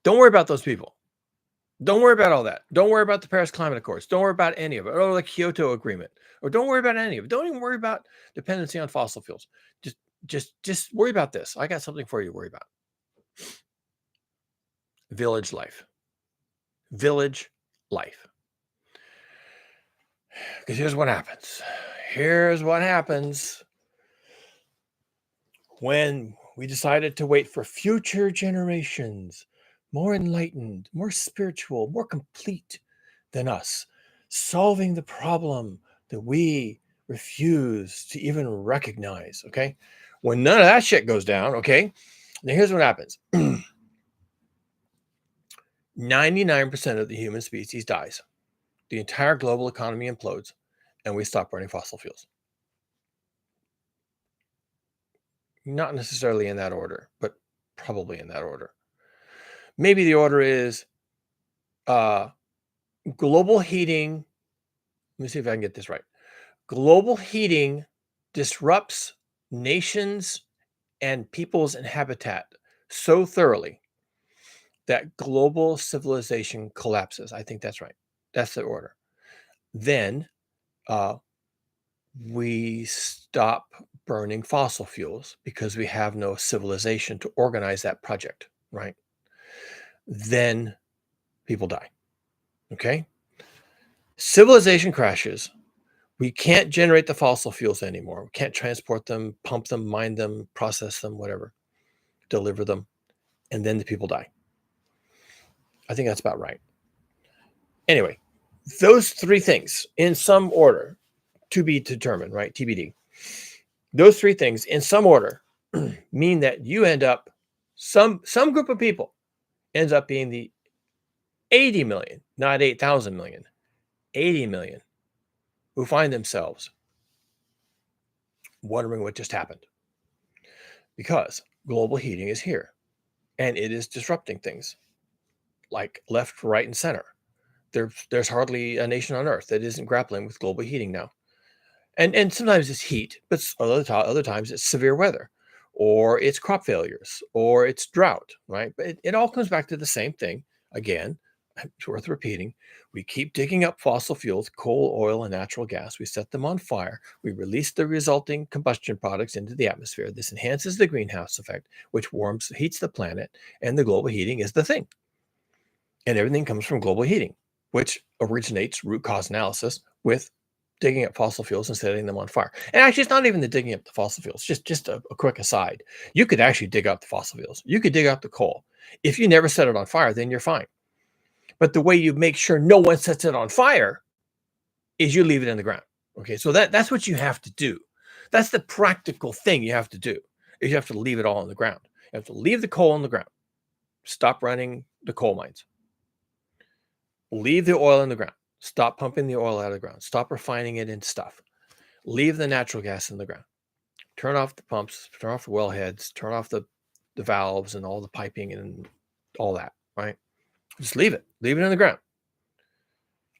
worry about those people. Don't worry about all that. Don't worry about the Paris Climate Accords. Don't worry about any of it, or the Kyoto Agreement, or don't worry about any of it. Don't even worry about dependency on fossil fuels. Just worry about this. I got something for you to worry about. Village life. Village life. Because here's what happens. Here's what happens when we decided to wait for future generations, more enlightened, more spiritual, more complete than us, solving the problem that we refuse to even recognize. Okay. When none of that shit goes down, okay, now here's what happens 99% of the human species dies, the entire global economy implodes, and we stop burning fossil fuels. Not necessarily in that order, but probably in that order. Maybe the order is global heating. Let me see if I can get this right. Global heating disrupts nations and peoples and habitat so thoroughly that global civilization collapses. I think that's right. That's the order. Then we stop burning fossil fuels because we have no civilization to organize that project, right? Then people die. Okay? Civilization crashes. We can't generate the fossil fuels anymore. We can't transport them, pump them, mine them, process them, whatever, deliver them, and then the people die. I think that's about right. Anyway, those three things in some order to be determined, right? TBD. Those three things in some order mean that you end up, some group of people ends up being the 80 million, not 8,000 million, 80 million who find themselves wondering what just happened. Because global heating is here and it is disrupting things like left, right, and center. There's hardly a nation on earth that isn't grappling with global heating now. And sometimes it's heat, but other times it's severe weather, or it's crop failures, or it's drought, right? But it all comes back to the same thing. Again, it's worth repeating. We keep digging up fossil fuels, coal, oil, and natural gas. We set them on fire. We release the resulting combustion products into the atmosphere. This enhances the greenhouse effect, which heats the planet, and the global heating is the thing. And everything comes from global heating, which originates root cause analysis with digging up fossil fuels and setting them on fire. And actually, it's not even the digging up the fossil fuels. Just a quick aside. You could actually dig up the fossil fuels. You could dig up the coal. If you never set it on fire, then you're fine. But the way you make sure no one sets it on fire is you leave it in the ground. Okay, so that's what you have to do. That's the practical thing you have to do, is you have to leave it all on the ground. You have to leave the coal on the ground. Stop running the coal mines. Leave the oil in the ground. Stop pumping the oil out of the ground. Stop refining it into stuff. Leave the natural gas in the ground. Turn off the pumps, turn off the wellheads, turn off the valves and all the piping and all that, right? Just leave it. Leave it in the ground.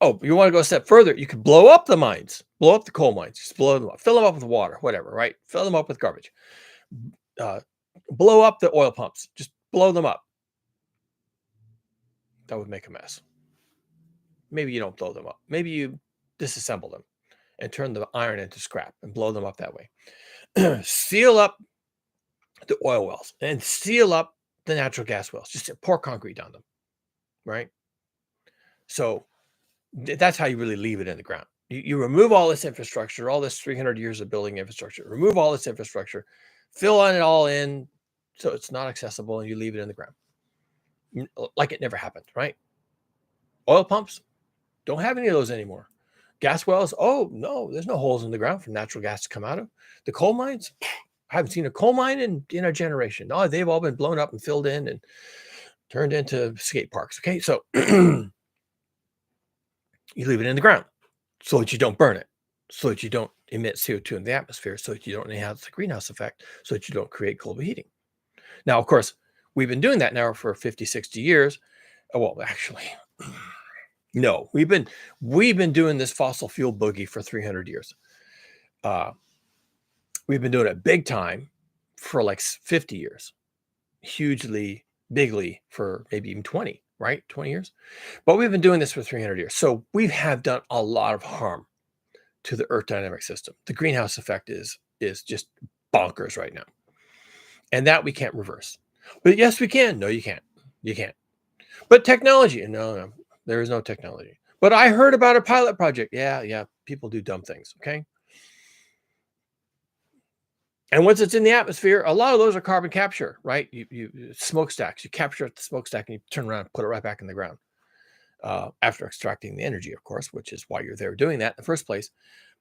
Oh, you want to go a step further? You could blow up the mines, blow up the coal mines, just blow them up, fill them up with water, whatever, right? Fill them up with garbage. Blow up the oil pumps, just blow them up. That would make a mess. Maybe you don't blow them up. Maybe you disassemble them and turn the iron into scrap and blow them up that way. Seal up the oil wells and seal up the natural gas wells. Just pour concrete on them, right? So that's how you really leave it in the ground. You remove all this infrastructure, all this 300 years of building infrastructure, remove all this infrastructure, fill it all in so it's not accessible, and you leave it in the ground like it never happened, right? Oil pumps, don't have any of those anymore. Gas wells, oh no, there's no holes in the ground for natural gas to come out of. The coal mines, I haven't seen a coal mine in a generation. No, they've all been blown up and filled in and turned into skate parks. Okay, so you leave it in the ground so that you don't burn it, so that you don't emit CO2 in the atmosphere, so that you don't enhance the greenhouse effect, so that you don't create global heating. Now, of course, we've been doing that now for 50, 60 years. Well, actually, no, we've been doing this fossil fuel boogie for 300 years. We've been doing it big time for like 50 years. hugely, bigly for maybe even 20, right? 20 years. But we've been doing this for 300 years. So we have done a lot of harm to the Earth dynamic system. The greenhouse effect is just bonkers right now. And that we can't reverse. But yes, we can. No, you can't. You can't. But technology, no, there is no technology. But I heard about a pilot project. Yeah, people do dumb things, okay? And once it's in the atmosphere, a lot of those are carbon capture, right? You smokestacks, you capture the smokestack and you turn around and put it right back in the ground after extracting the energy, of course, which is why you're there doing that in the first place.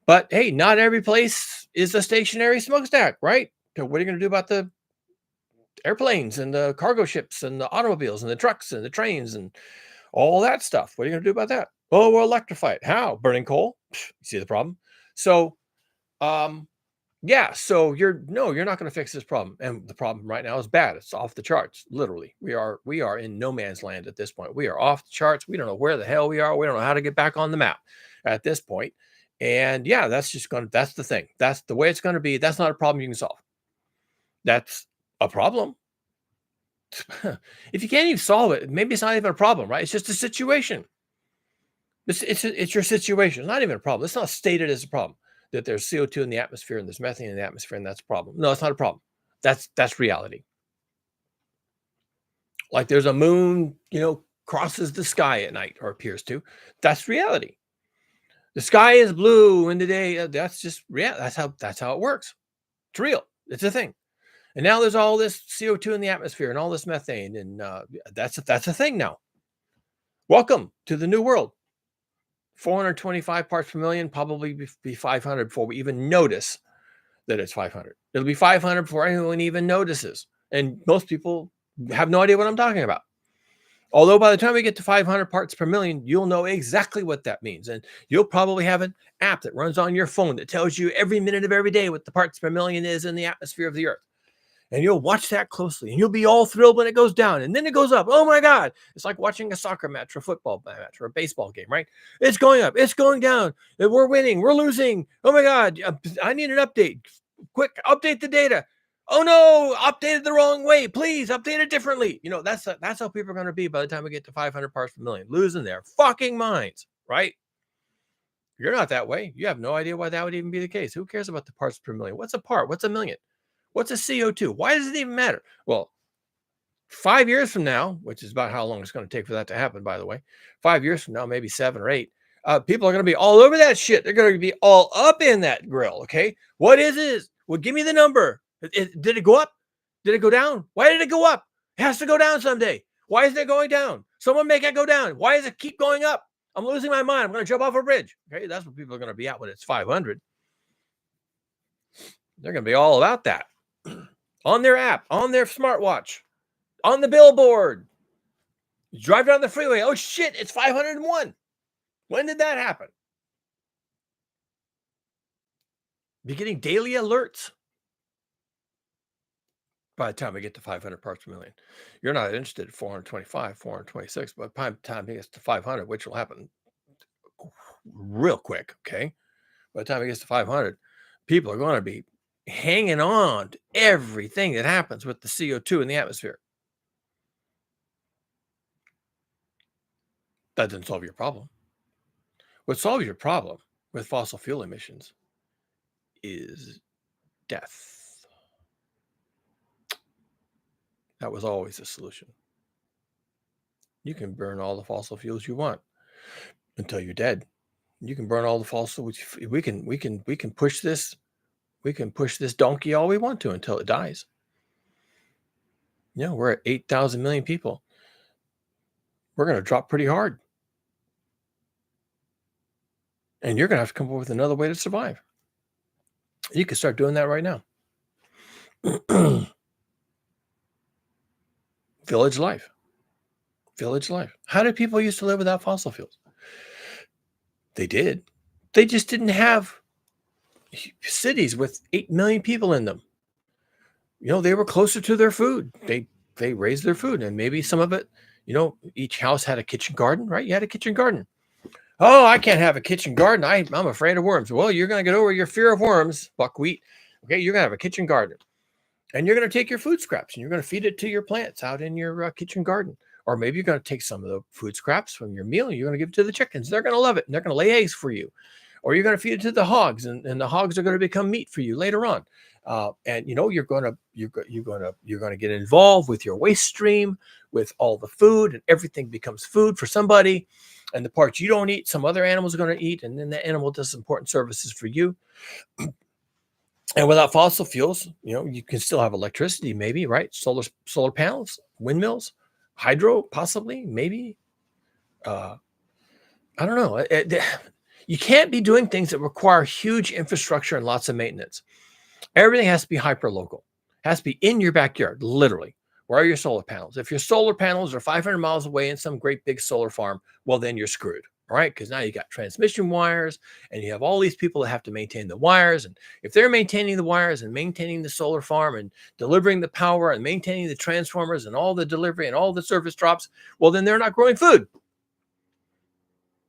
But hey, not every place is a stationary smokestack, right? So what are you going to do about the airplanes and the cargo ships and the automobiles and the trucks and the trains and all that stuff? What are you going to do about that? Oh, we'll electrify it. How? Burning coal? You see the problem? So, yeah, so you're not going to fix this problem. And the problem right now is bad. It's off the charts. Literally. We are in no man's land at this point. We are off the charts. We don't know where the hell we are. We don't know how to get back on the map at this point. And yeah, that's the thing. That's the way it's going to be. That's not a problem you can solve. That's a problem. If you can't even solve it, maybe it's not even a problem, right? It's just a situation. It's your situation. It's not even a problem. It's not stated as a problem that there's CO2 in the atmosphere and there's methane in the atmosphere and that's a problem. No, it's not a problem. That's reality. Like there's a moon, crosses the sky at night or appears to. That's reality. The sky is blue in the day. That's just real. That's how it works. It's real. It's a thing. And now there's all this CO2 in the atmosphere and all this methane, and that's a thing now. Welcome to the new world. 425 parts per million, probably be 500 before we even notice that it's 500. It'll be 500 before anyone even notices. And most people have no idea what I'm talking about. Although by the time we get to 500 parts per million, you'll know exactly what that means. And you'll probably have an app that runs on your phone that tells you every minute of every day what the parts per million is in the atmosphere of the Earth. And you'll watch that closely and you'll be all thrilled when it goes down and then it goes up. Oh my God. It's like watching a soccer match or a football match or a baseball game, right? It's going up. It's going down. We're winning. We're losing. Oh my God. I need an update. Quick, update the data. Oh no, updated the wrong way. Please update it differently. That's how people are going to be by the time we get to 500 parts per million, losing their fucking minds, right? You're not that way. You have no idea why that would even be the case. Who cares about the parts per million? What's a part? What's a million? What's a CO2? Why does it even matter? Well, 5 years from now, which is about how long it's going to take for that to happen, by the way, 5 years from now, maybe 7 or 8, people are going to be all over that shit. They're going to be all up in that grill. Okay. What is it? Well, give me the number. Did it go up? Did it go down? Why did it go up? It has to go down someday. Why isn't it going down? Someone make it go down. Why does it keep going up? I'm losing my mind. I'm going to jump off a bridge. Okay. That's what people are going to be at when it's 500. They're going to be all about that. On their app, on their smartwatch, on the billboard. You drive down the freeway. Oh, shit, it's 501. When did that happen? Be getting daily alerts by the time we get to 500 parts per million. You're not interested at 425, 426, but by the time it gets to 500, which will happen real quick, okay? By the time it gets to 500, people are going to be hanging on to everything that happens with the CO2 in the atmosphere. That doesn't solve your problem. What solves your problem with fossil fuel emissions is death. That was always the solution. You can burn all the fossil fuels you want until you're dead. You can burn all the fossil. We can push this. We can push this donkey all we want to until it dies. We're at 8,000 million people. We're going to drop pretty hard. And you're going to have to come up with another way to survive. You can start doing that right now. Village life. Village life. How did people used to live without fossil fuels? They did. They just didn't have cities with 8 million people in them. They were closer to their food. They raised their food, and maybe some of it, each house had a kitchen garden, right? You had a kitchen garden. Oh, I can't have a kitchen garden. I'm afraid of worms. Well, you're going to get over your fear of worms, buckwheat. Okay, you're going to have a kitchen garden. And you're going to take your food scraps and you're going to feed it to your plants out in your kitchen garden. Or maybe you're going to take some of the food scraps from your meal and you're going to give it to the chickens. They're going to love it and they're going to lay eggs for you. Or you're going to feed it to the hogs, and the hogs are going to become meat for you later on. And you're going to get involved with your waste stream, with all the food, and everything becomes food for somebody. And the parts you don't eat, some other animals are going to eat, and then the animal does important services for you. And without fossil fuels, you can still have electricity, maybe, right? Solar panels, windmills, hydro, possibly, maybe. I don't know. You can't be doing things that require huge infrastructure and lots of maintenance. Everything has to be hyperlocal. It has to be in your backyard, literally. Where are your solar panels? If your solar panels are 500 miles away in some great big solar farm, well, then you're screwed. All right, because now you got transmission wires and you have all these people that have to maintain the wires. And if they're maintaining the wires and maintaining the solar farm and delivering the power and maintaining the transformers and all the delivery and all the service drops, well, then they're not growing food.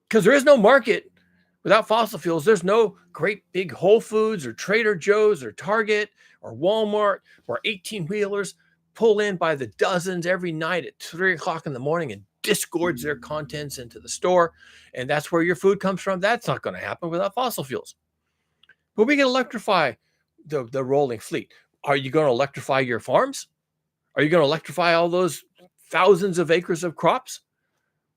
Because there is no market without fossil fuels. There's no great big Whole Foods or Trader Joe's or Target or Walmart or 18-wheelers pull in by the dozens every night at 3 o'clock in the morning and disgorge their contents into the store. And that's where your food comes from. That's not going to happen without fossil fuels. But we can electrify the rolling fleet. Are you going to electrify your farms? Are you going to electrify all those thousands of acres of crops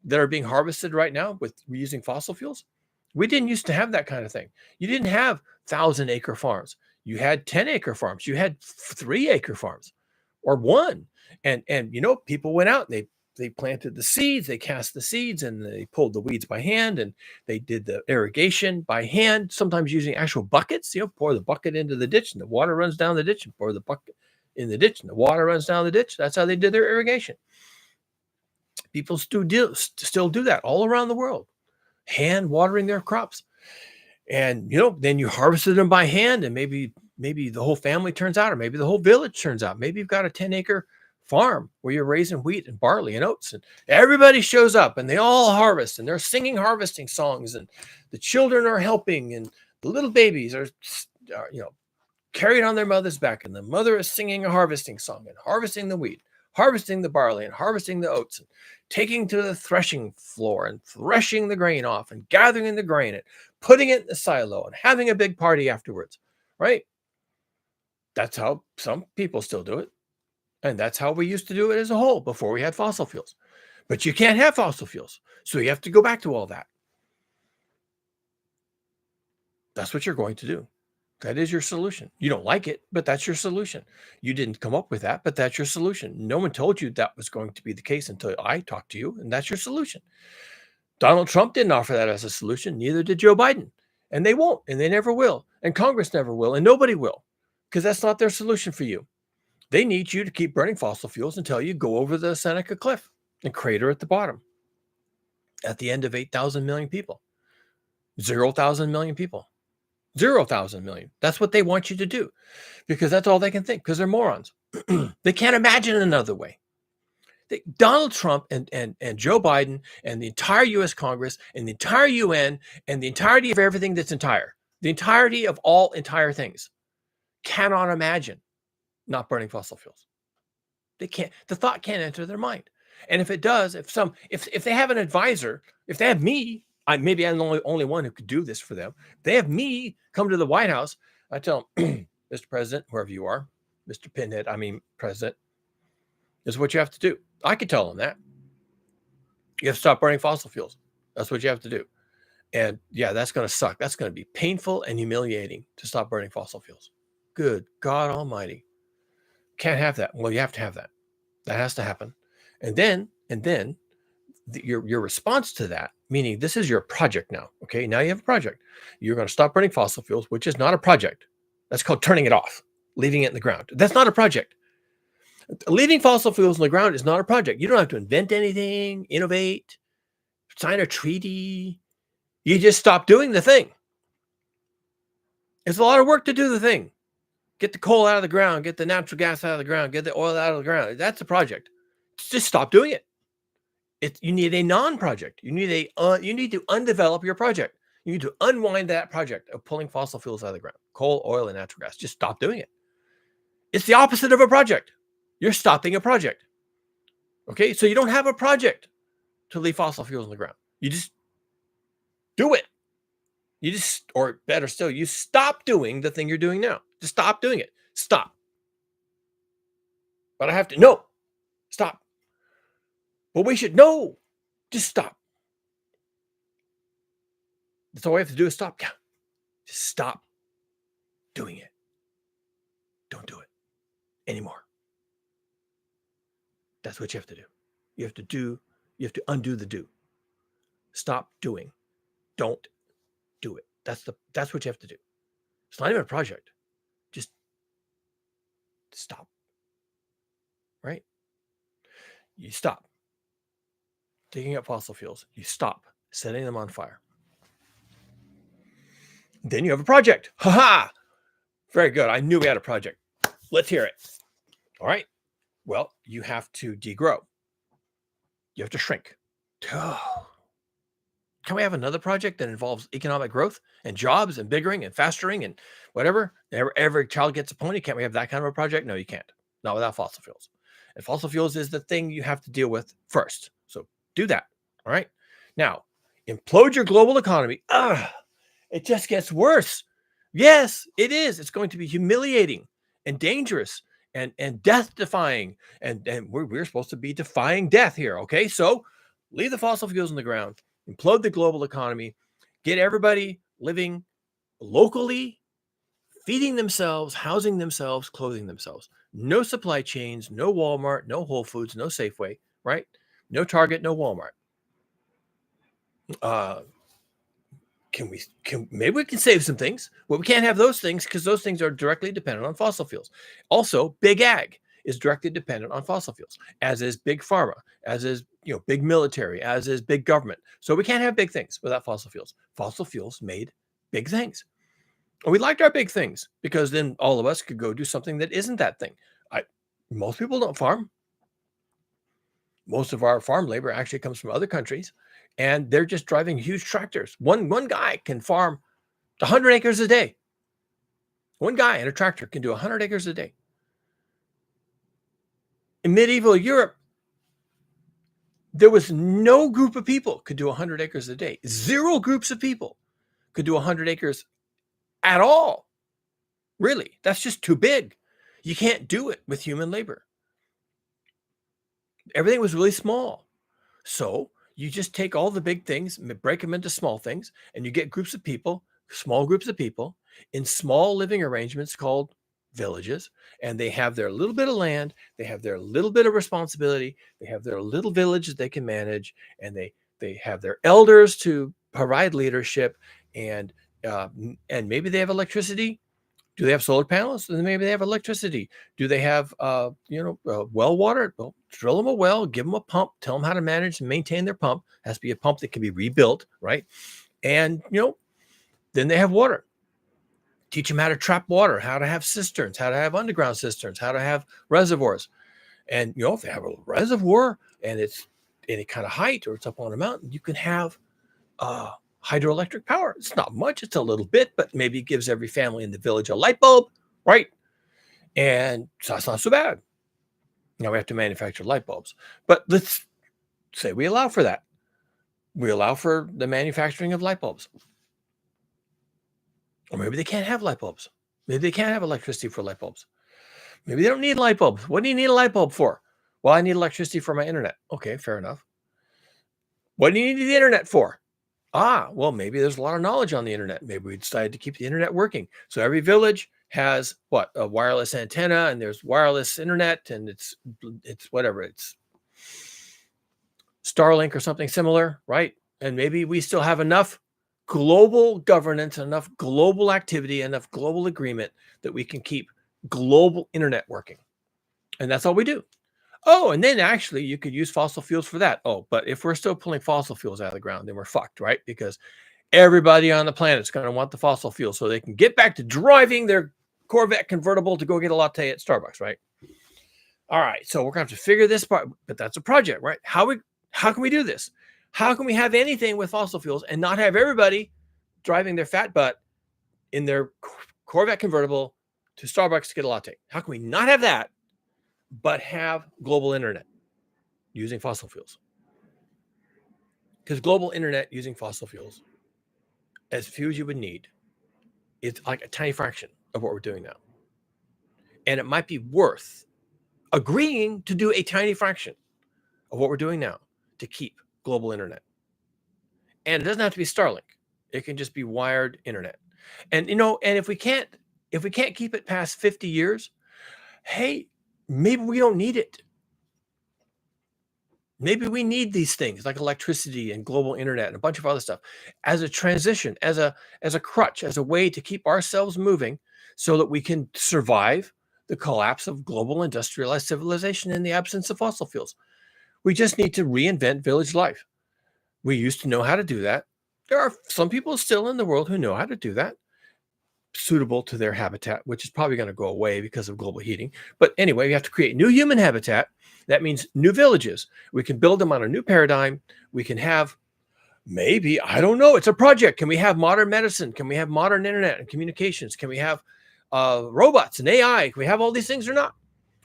that are being harvested right now with using fossil fuels? We didn't used to have that kind of thing. You didn't have 1,000-acre farms. You had 10-acre farms. You had 3-acre farms or one. And people went out and they planted the seeds, they cast the seeds, and they pulled the weeds by hand, and they did the irrigation by hand, sometimes using actual buckets. Pour the bucket into the ditch and the water runs down the ditch, and pour the bucket in the ditch and the water runs down the ditch. That's how they did their irrigation. People still do that all around the world, hand watering their crops. And then you harvested them by hand, and maybe the whole family turns out, or maybe the whole village turns out. Maybe you've got a 10-acre farm where you're raising wheat and barley and oats, and everybody shows up and they all harvest, and they're singing harvesting songs, and the children are helping, and the little babies are carried on their mother's back, and the mother is singing a harvesting song and harvesting the wheat, harvesting the barley, and harvesting the oats, and taking to the threshing floor and threshing the grain off and gathering the grain and putting it in the silo and having a big party afterwards, right? That's how some people still do it. And that's how we used to do it as a whole before we had fossil fuels. But you can't have fossil fuels. So you have to go back to all that. That's what you're going to do. That is your solution. You don't like it, but that's your solution. You didn't come up with that, but that's your solution. No one told you that was going to be the case until I talked to you, and that's your solution. Donald Trump didn't offer that as a solution. Neither did Joe Biden. And they won't, and they never will. And Congress never will, and nobody will, because that's not their solution for you. They need you to keep burning fossil fuels until you go over the Seneca Cliff and crater at the bottom at the end of 8,000 million people, 0,000 million people, 0,000 million. That's what they want you to do, because that's all they can think, because they're morons. They can't imagine another way. Donald Trump and Joe Biden and the entire U.S. Congress and the entire UN and the entirety of everything that's entire, the entirety of all entire things, cannot imagine not burning fossil fuels. They can't. The thought can't enter their mind. And if it does, if they have an advisor, if they have me, maybe I'm the only one who could do this for them. If they have me come to the White House, I tell them, Mr. President, whoever you are, Mr. Pinhead, President, this is what you have to do. I could tell them that. You have to stop burning fossil fuels. That's what you have to do. And yeah, that's going to suck. That's going to be painful and humiliating to stop burning fossil fuels. Good God Almighty. Can't have that. Well, you have to have that. That has to happen. And then your response to that, meaning this is your project now. Okay, now you have a project. You're going to stop burning fossil fuels, which is not a project. That's called turning it off, leaving it in the ground. That's not a project. Leaving fossil fuels in the ground is not a project. You don't have to invent anything, innovate, sign a treaty. You just stop doing the thing. It's a lot of work to do the thing. Get the coal out of the ground, get the natural gas out of the ground, get the oil out of the ground. That's a project. Just stop doing it. You need a non-project. You need to undevelop your project. You need to unwind that project of pulling fossil fuels out of the ground, coal, oil, and natural gas. Just stop doing it. It's the opposite of a project. You're stopping a project. Okay, so you don't have a project to leave fossil fuels on the ground. You just do it. You just, or better still, you stop doing the thing you're doing now. Just stop doing it. Stop. But I have to, no, stop. But we should, no, just stop. That's all we have to do is stop. Yeah, just stop doing it. Don't do it anymore. That's what you have to do. You have to undo the do. Stop doing. Don't do it. That's what you have to do. It's not even a project. Just stop. Right? You stop digging up fossil fuels. You stop setting them on fire. Then you have a project. Ha ha! Very good. I knew we had a project. Let's hear it. All right. Well, you have to degrow. You have to shrink. Oh. Can we have another project that involves economic growth and jobs and biggering and fastering and whatever? Every child gets a pony. Can't we have that kind of a project? No, you can't. Not without fossil fuels. And fossil fuels is the thing you have to deal with first. So do that. All right. Now, implode your global economy. It just gets worse. Yes, it is. It's going to be humiliating and dangerous and death-defying. And we're supposed to be defying death here. Okay. So leave the fossil fuels on the ground. Implode the global economy, get everybody living locally, feeding themselves, housing themselves, clothing themselves. No supply chains, no Walmart, no Whole Foods, no Safeway, right? No Target, no Walmart. Maybe we can save some things. Well, we can't have those things because those things are directly dependent on fossil fuels. Also, big ag is directly dependent on fossil fuels, as is big pharma, as is big military, as is big government. So we can't have big things without fossil fuels. Fossil fuels made big things. And we liked our big things because then all of us could go do something that isn't that thing. Most people don't farm. Most of our farm labor actually comes from other countries, and they're just driving huge tractors. One guy can farm 100 acres a day. One guy in a tractor can do 100 acres a day. In medieval Europe, there was no group of people could do 100 acres a day. Zero groups of people could do 100 acres at all. Really, that's just too big. You can't do it with human labor. Everything was really small. So you just take all the big things, break them into small things, and you get groups of people, small groups of people, in small living arrangements called villages, and they have their little bit of land, they have their little bit of responsibility, they have their little village that they can manage, and they have their elders to provide leadership, and maybe they have electricity. Do they have solar panels? Then maybe they have electricity. Do they have well water? Well, drill them a well, give them a pump, tell them how to manage and maintain their pump. It has to be a pump that can be rebuilt, right? And then they have water. Teach them how to trap water, how to have cisterns, how to have underground cisterns, how to have reservoirs. And if they have a reservoir and it's any kind of height or it's up on a mountain, you can have hydroelectric power. It's not much, it's a little bit, but maybe it gives every family in the village a light bulb, right? And so that's not so bad. Now we have to manufacture light bulbs, but let's say we allow for that. We allow for the manufacturing of light bulbs. Or maybe they can't have light bulbs. Maybe they can't have electricity for light bulbs. Maybe they don't need light bulbs. What do you need a light bulb for? Well, I need electricity for my internet. Okay, fair enough. What do you need the internet for? Well, maybe there's a lot of knowledge on the internet. Maybe we decided to keep the internet working. So every village has a wireless antenna, and there's wireless internet, and it's whatever, it's Starlink or something similar, right? And maybe we still have enough global governance, enough global activity, enough global agreement that we can keep global internet working. And that's all we do. Oh, and then actually you could use fossil fuels for that. Oh, but if we're still pulling fossil fuels out of the ground, then we're fucked, right? Because everybody on the planet is going to want the fossil fuel so they can get back to driving their Corvette convertible to go get a latte at Starbucks, right? All right, so we're going to have to figure this part, but that's a project, right? How can we do this? How can we have anything with fossil fuels and not have everybody driving their fat butt in their Corvette convertible to Starbucks to get a latte. How can we not have that, but have global internet using fossil fuels? Because global internet using fossil fuels, as few as you would need, it's like a tiny fraction of what we're doing now. And it might be worth agreeing to do a tiny fraction of what we're doing now to keep global internet. And it doesn't have to be Starlink. It can just be wired internet. And and if we can't keep it past 50 years, hey, maybe we don't need it. Maybe we need these things like electricity and global internet and a bunch of other stuff as a transition, as a crutch, as a way to keep ourselves moving so that we can survive the collapse of global industrialized civilization in the absence of fossil fuels. We just need to reinvent village life. We used to know how to do that. There are some people still in the world who know how to do that, suitable to their habitat, which is probably going to go away because of global heating. But anyway, we have to create new human habitat. That means new villages. We can build them on a new paradigm. We can have, maybe, I don't know, it's a project. Can we have modern medicine? Can we have modern internet and communications? Can we have robots and AI? Can we have all these things or not?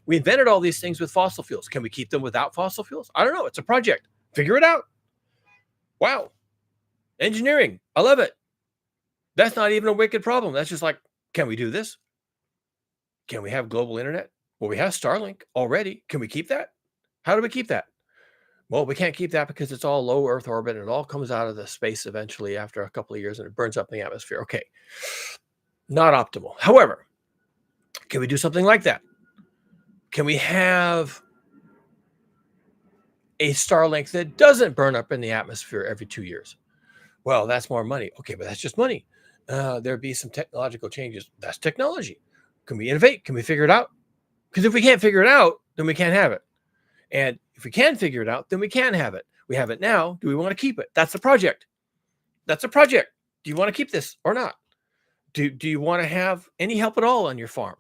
We invented all these things with fossil fuels. Can we keep them without fossil fuels? I don't know. It's a project. Figure it out. Wow. Engineering. I love it. That's not even a wicked problem. That's just like, can we do this? Can we have global internet? Well, we have Starlink already. Can we keep that? How do we keep that? Well, we can't keep that because it's all low Earth orbit and it all comes out of the space eventually after a couple of years and it burns up in the atmosphere. Okay. Not optimal. However, can we do something like that? Can we have a Starlink that doesn't burn up in the atmosphere every 2 years? Well, that's more money. Okay, but that's just money. There'd be some technological changes. That's technology. Can we innovate? Can we figure it out? Because if we can't figure it out, then we can't have it. And if we can figure it out, then we can have it. We have it now. Do we want to keep it? That's the project. That's a project. Do you want to keep this or not? Do you want to have any help at all on your farm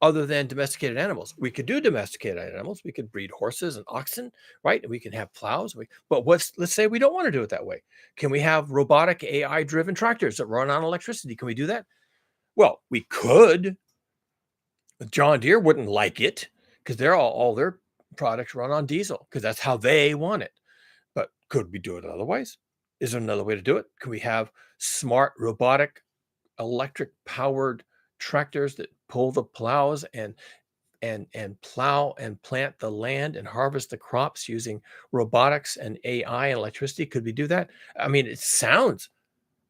other than domesticated animals? We could do domesticated animals. We could breed horses and oxen, right? And we can have plows. But let's say we don't want to do it that way. Can we have robotic AI-driven tractors that run on electricity? Can we do that? Well, we could. John Deere wouldn't like it because they're all their products run on diesel because that's how they want it. But could we do it otherwise? Is there another way to do it? Can we have smart, robotic, electric powered tractors that pull the plows and plow and plant the land and harvest the crops using robotics and AI and electricity? Could we do that? I mean, it sounds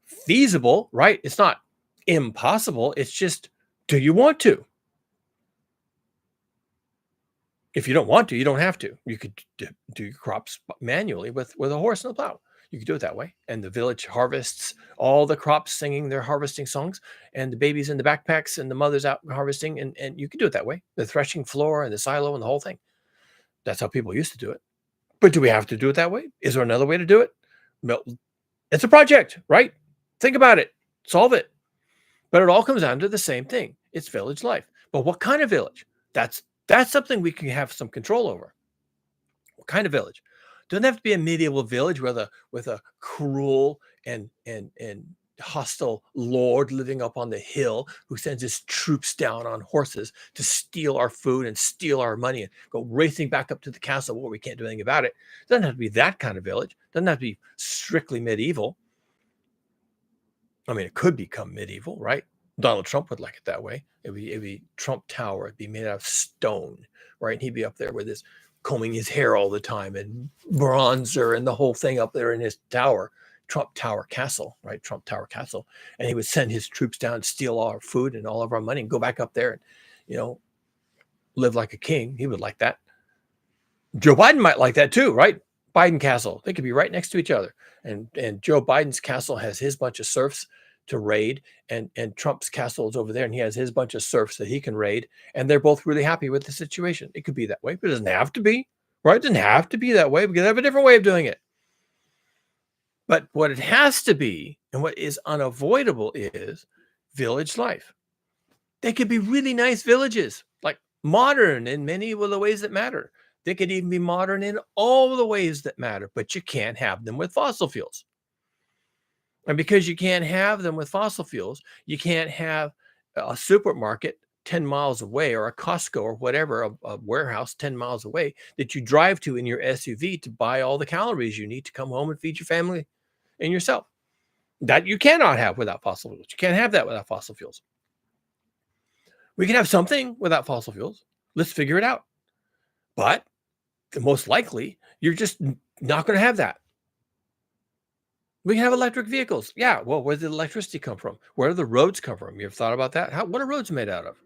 feasible, right? It's not impossible. It's just, do you want to? If you don't want to, you don't have to. You could do your crops manually with a horse and a plow. You could do it that way. And the village harvests all the crops singing their harvesting songs and the babies in the backpacks and the mothers out harvesting. And you could do it that way. The threshing floor and the silo and the whole thing. That's how people used to do it. But do we have to do it that way? Is there another way to do it? No. It's a project, right? Think about it. Solve it. But it all comes down to the same thing. It's village life. But what kind of village? That's something we can have some control over. What kind of village? Doesn't have to be a medieval village with a cruel and hostile lord living up on the hill who sends his troops down on horses to steal our food and steal our money and go racing back up to the castle where we can't do anything about it. Doesn't have to be that kind of village. Doesn't have to be strictly medieval. I mean, it could become medieval, right? Donald Trump would like it that way. It'd be Trump Tower. It'd be made out of stone, right? And he'd be up there with his combing his hair all the time and bronzer and the whole thing up there in his tower, Trump Tower Castle, right? Trump Tower Castle. And he would send his troops down and steal all our food and all of our money and go back up there and, live like a king. He would like that. Joe Biden might like that too, right? Biden Castle. They could be right next to each other. And Joe Biden's castle has his bunch of serfs to raid, and Trump's castle is over there, and he has his bunch of serfs that he can raid, and they're both really happy with the situation. It could be that way, but it doesn't have to be, right? It doesn't have to be that way. We could have a different way of doing it. But what it has to be, and what is unavoidable, is village life. They could be really nice villages, like modern in many of the ways that matter. They could even be modern in all the ways that matter, but you can't have them with fossil fuels. And because you can't have them with fossil fuels, you can't have a supermarket 10 miles away, or a Costco or whatever, a warehouse 10 miles away that you drive to in your SUV to buy all the calories you need to come home and feed your family and yourself. That you cannot have without fossil fuels. You can't have that without fossil fuels. We can have something without fossil fuels. Let's figure it out. But most likely, you're just not going to have that. We can have electric vehicles. Yeah. Well, where did the electricity come from? Where do the roads come from? You ever thought about that? What are roads made out of?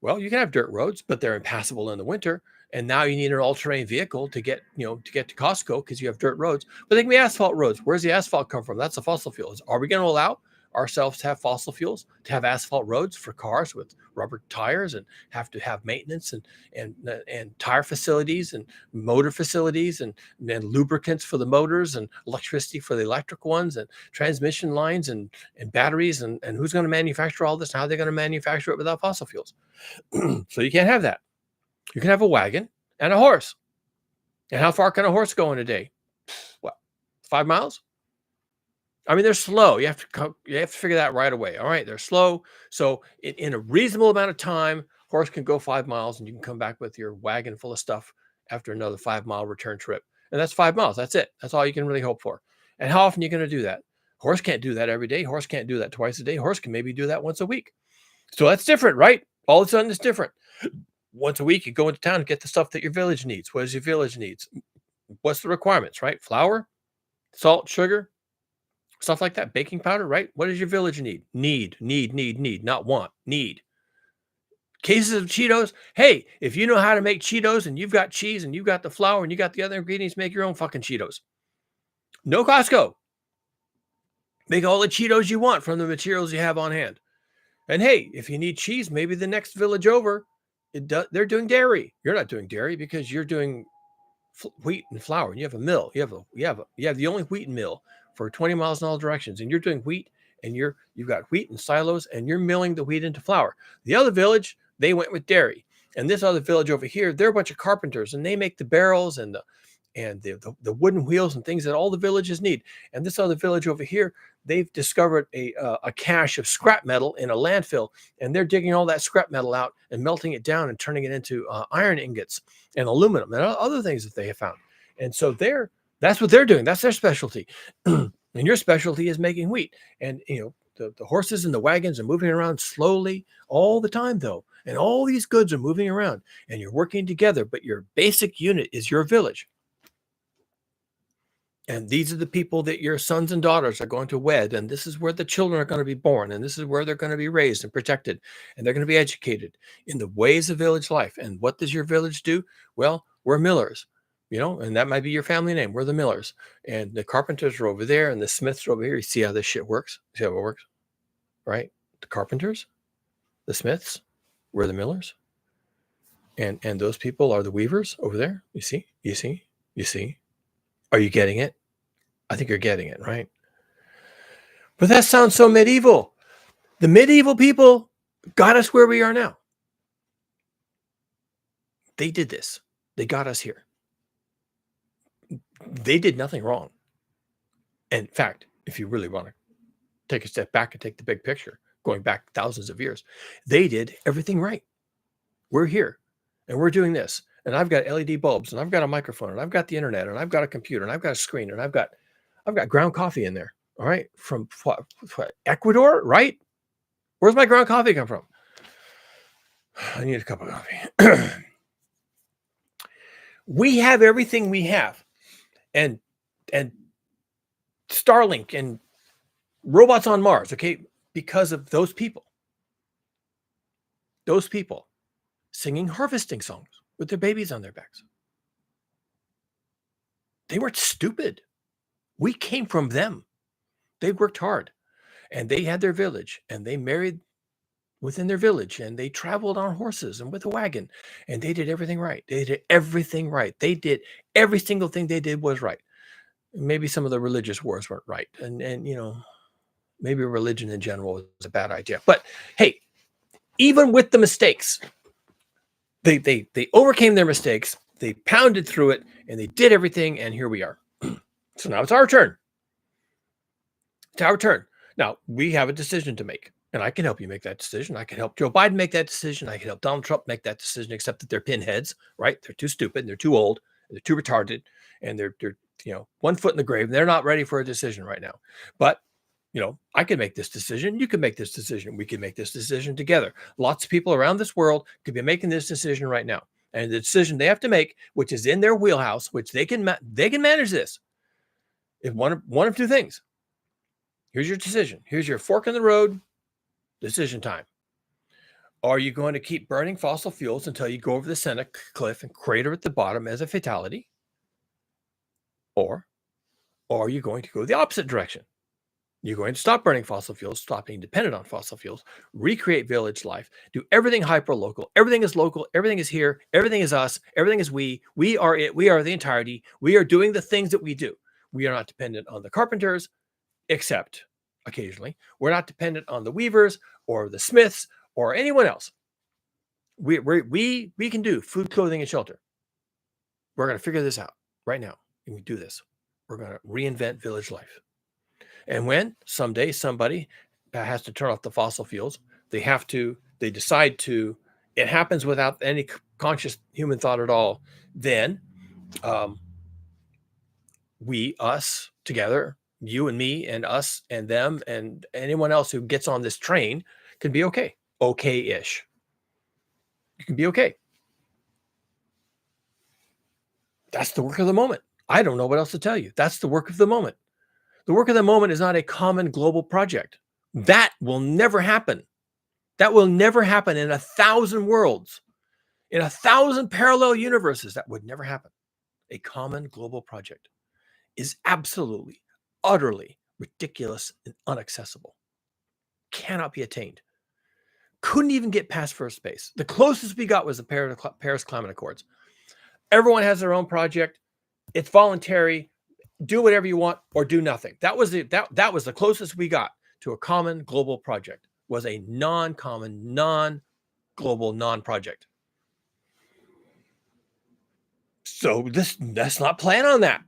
Well, you can have dirt roads, but they're impassable in the winter. And now you need an all-terrain vehicle to get to Costco because you have dirt roads. But they can be asphalt roads. Where's the asphalt come from? That's the fossil fuels. Are we going to allow ourselves to have fossil fuels, to have asphalt roads for cars with rubber tires, and have to have maintenance and tire facilities and motor facilities and lubricants for the motors and electricity for the electric ones and transmission lines and batteries, and who's going to manufacture all this? How are they going to manufacture it without fossil fuels? So you can't have that. You can have a wagon and a horse. And how far can a horse go in a day? What, 5 miles? I mean, they're slow. You have to figure that right away. All right, they're slow. So in a reasonable amount of time, horse can go 5 miles, and you can come back with your wagon full of stuff after another 5-mile return trip. And that's 5 miles. That's it. That's all you can really hope for. And how often are you going to do that? Horse can't do that every day. Horse can't do that twice a day. Horse can maybe do that once a week. So that's different, right? All of a sudden, it's different. Once a week, you go into town and get the stuff that your village needs. What does your village needs? What's the requirements, right? Flour, salt, sugar, stuff like that. Baking powder, right? What does your village need? Need, not want, need. Cases of Cheetos. Hey, if you know how to make Cheetos and you've got cheese and you've got the flour and you got the other ingredients, make your own fucking Cheetos. No Costco. Make all the Cheetos you want from the materials you have on hand. And hey, if you need cheese, maybe the next village over, they're doing dairy. You're not doing dairy because you're doing wheat and flour. And you have a mill. You have the only wheat mill for 20 miles in all directions. And you're doing wheat, and you've got wheat in silos, and you're milling the wheat into flour. The other village, they went with dairy. And this other village over here, they're a bunch of carpenters, and they make the barrels and the wooden wheels and things that all the villages need. And this other village over here, they've discovered a cache of scrap metal in a landfill, and they're digging all that scrap metal out and melting it down and turning it into iron ingots and aluminum and other things that they have found. And so that's what they're doing. That's their specialty. And your specialty is making wheat. And the horses and the wagons are moving around slowly all the time, though. And all these goods are moving around, and you're working together, but your basic unit is your village. And these are the people that your sons and daughters are going to wed. And this is where the children are going to be born. And this is where they're going to be raised and protected. And they're going to be educated in the ways of village life. And what does your village do? Well, we're millers, and that might be your family name. We're the millers. And the carpenters are over there, and the smiths are over here. You see how this shit works? See how it works? Right? The carpenters, the smiths, we're the millers. And those people are the weavers over there. You see? Are you getting it? I think you're getting it, right? But that sounds so medieval. The medieval people got us where we are now. They did this. They got us here. They did nothing wrong. And in fact, if you really want to take a step back and take the big picture, going back thousands of years, they did everything right. We're here, and we're doing this. And I've got LED bulbs, and I've got a microphone, and I've got the internet, and I've got a computer, and I've got a screen, and I've got ground coffee in there. All right. From what, Ecuador, right? Where's my ground coffee come from? I need a cup of coffee. We have everything we have. And Starlink and robots on Mars, okay? Because of those people. Those people singing harvesting songs with their babies on their backs. They weren't stupid. We came from them. They worked hard, and they had their village, and they married within their village, and they traveled on horses and with a wagon, and they did everything right. They did everything right. They did every single thing they did was right. Maybe some of the religious wars weren't right, and maybe religion in general was a bad idea. But hey, even with the mistakes, they overcame their mistakes. They pounded through it, and they did everything, and here we are. So now it's our turn. It's our turn. Now we have a decision to make, And I can help you make that decision. I can help Joe Biden make that decision. I can help Donald Trump make that decision, except that they're pinheads, right? They're too stupid, and they're too old, and they're too retarded, and they're 1 foot in the grave. And they're not ready for a decision right now. But I can make this decision. You can make this decision. We can make this decision together. Lots of people around this world could be making this decision right now. And the decision they have to make, which is in their wheelhouse, which they can manage this, is one of two things. Here's your decision. Here's your fork in the road. Decision time. Are you going to keep burning fossil fuels until you go over the Senate cliff and crater at the bottom as a fatality? Or are you going to go the opposite direction? You're going to stop burning fossil fuels, stop being dependent on fossil fuels, recreate village life, do everything hyper-local. Everything is local. Everything is here. Everything is us. Everything is we. We are it. We are the entirety. We are doing the things that we do. We are not dependent on the carpenters, except occasionally. We're not dependent on the weavers or the smiths or anyone else. We can do food, clothing, and shelter. We're going to figure this out right now. And we do this. We're going to reinvent village life. And when someday somebody has to turn off the fossil fuels, they decide to, it happens without any conscious human thought at all, then us together, you and me and us and them and anyone else who gets on this train can be okay. Okay-ish. You can be okay. That's the work of the moment. I don't know what else to tell you. That's the work of the moment. The work of the moment is not a common global project. That will never happen. That will never happen in 1,000 worlds. In 1,000 parallel universes, that would never happen. A common global project is absolutely, utterly ridiculous and inaccessible. Cannot be attained. Couldn't even get past first base. The closest we got was the Paris Climate Accords. Everyone has their own project. It's voluntary. Do whatever you want or do nothing. That was that was the closest we got to a common global project. Was a non-common, non-global, non-project. So let's not plan on that.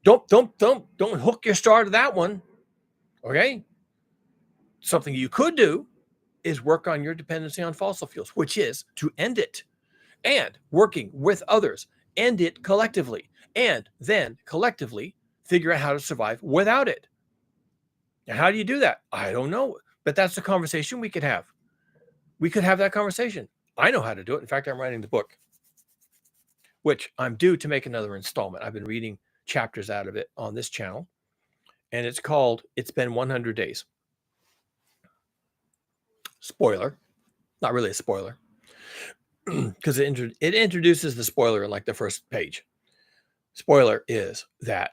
Don't hook your star to that one. Okay? Something you could do is work on your dependency on fossil fuels, which is to end it, and working with others, end it collectively, and then collectively figure out how to survive without it. Now, how do you do that? I don't know, but that's the conversation we could have. We could have that conversation. I know how to do it. In fact, I'm writing the book, which I'm due to make another installment. I've been reading chapters out of it on this channel, and it's called It's Been 100 Days. Spoiler, not really a spoiler, because it introduces the spoiler in like the first page. Spoiler is that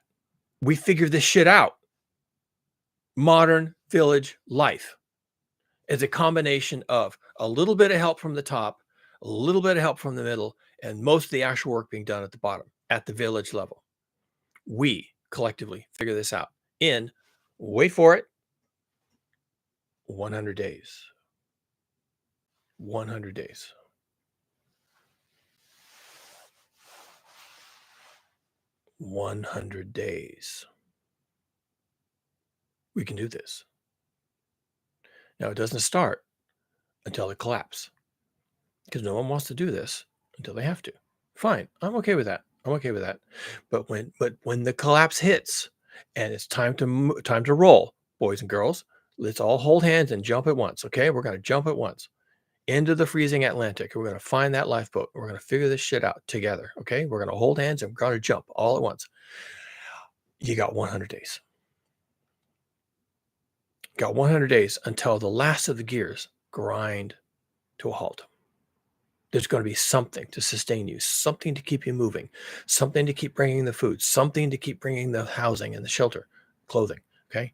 we figure this shit out. Modern village life is a combination of a little bit of help from the top, a little bit of help from the middle, and most of the actual work being done at the bottom, at the village level. We collectively figure this out in, wait for it, 100 days. 100 days. 100 days. We can do this. Now, it doesn't start until it collapses, because no one wants to do this until they have to. Fine. I'm okay with that. I'm okay with that. But when the collapse hits and it's time to roll, boys and girls, let's all hold hands and jump at once. Okay. We're going to jump at once into the freezing Atlantic. We're going to find that lifeboat. We're going to figure this shit out together. Okay. We're going to hold hands and we're going to jump all at once. You got 100 days. Got 100 days until the last of the gears grind to a halt. There's going to be something to sustain you, something to keep you moving, something to keep bringing the food, something to keep bringing the housing and the shelter, clothing. Okay.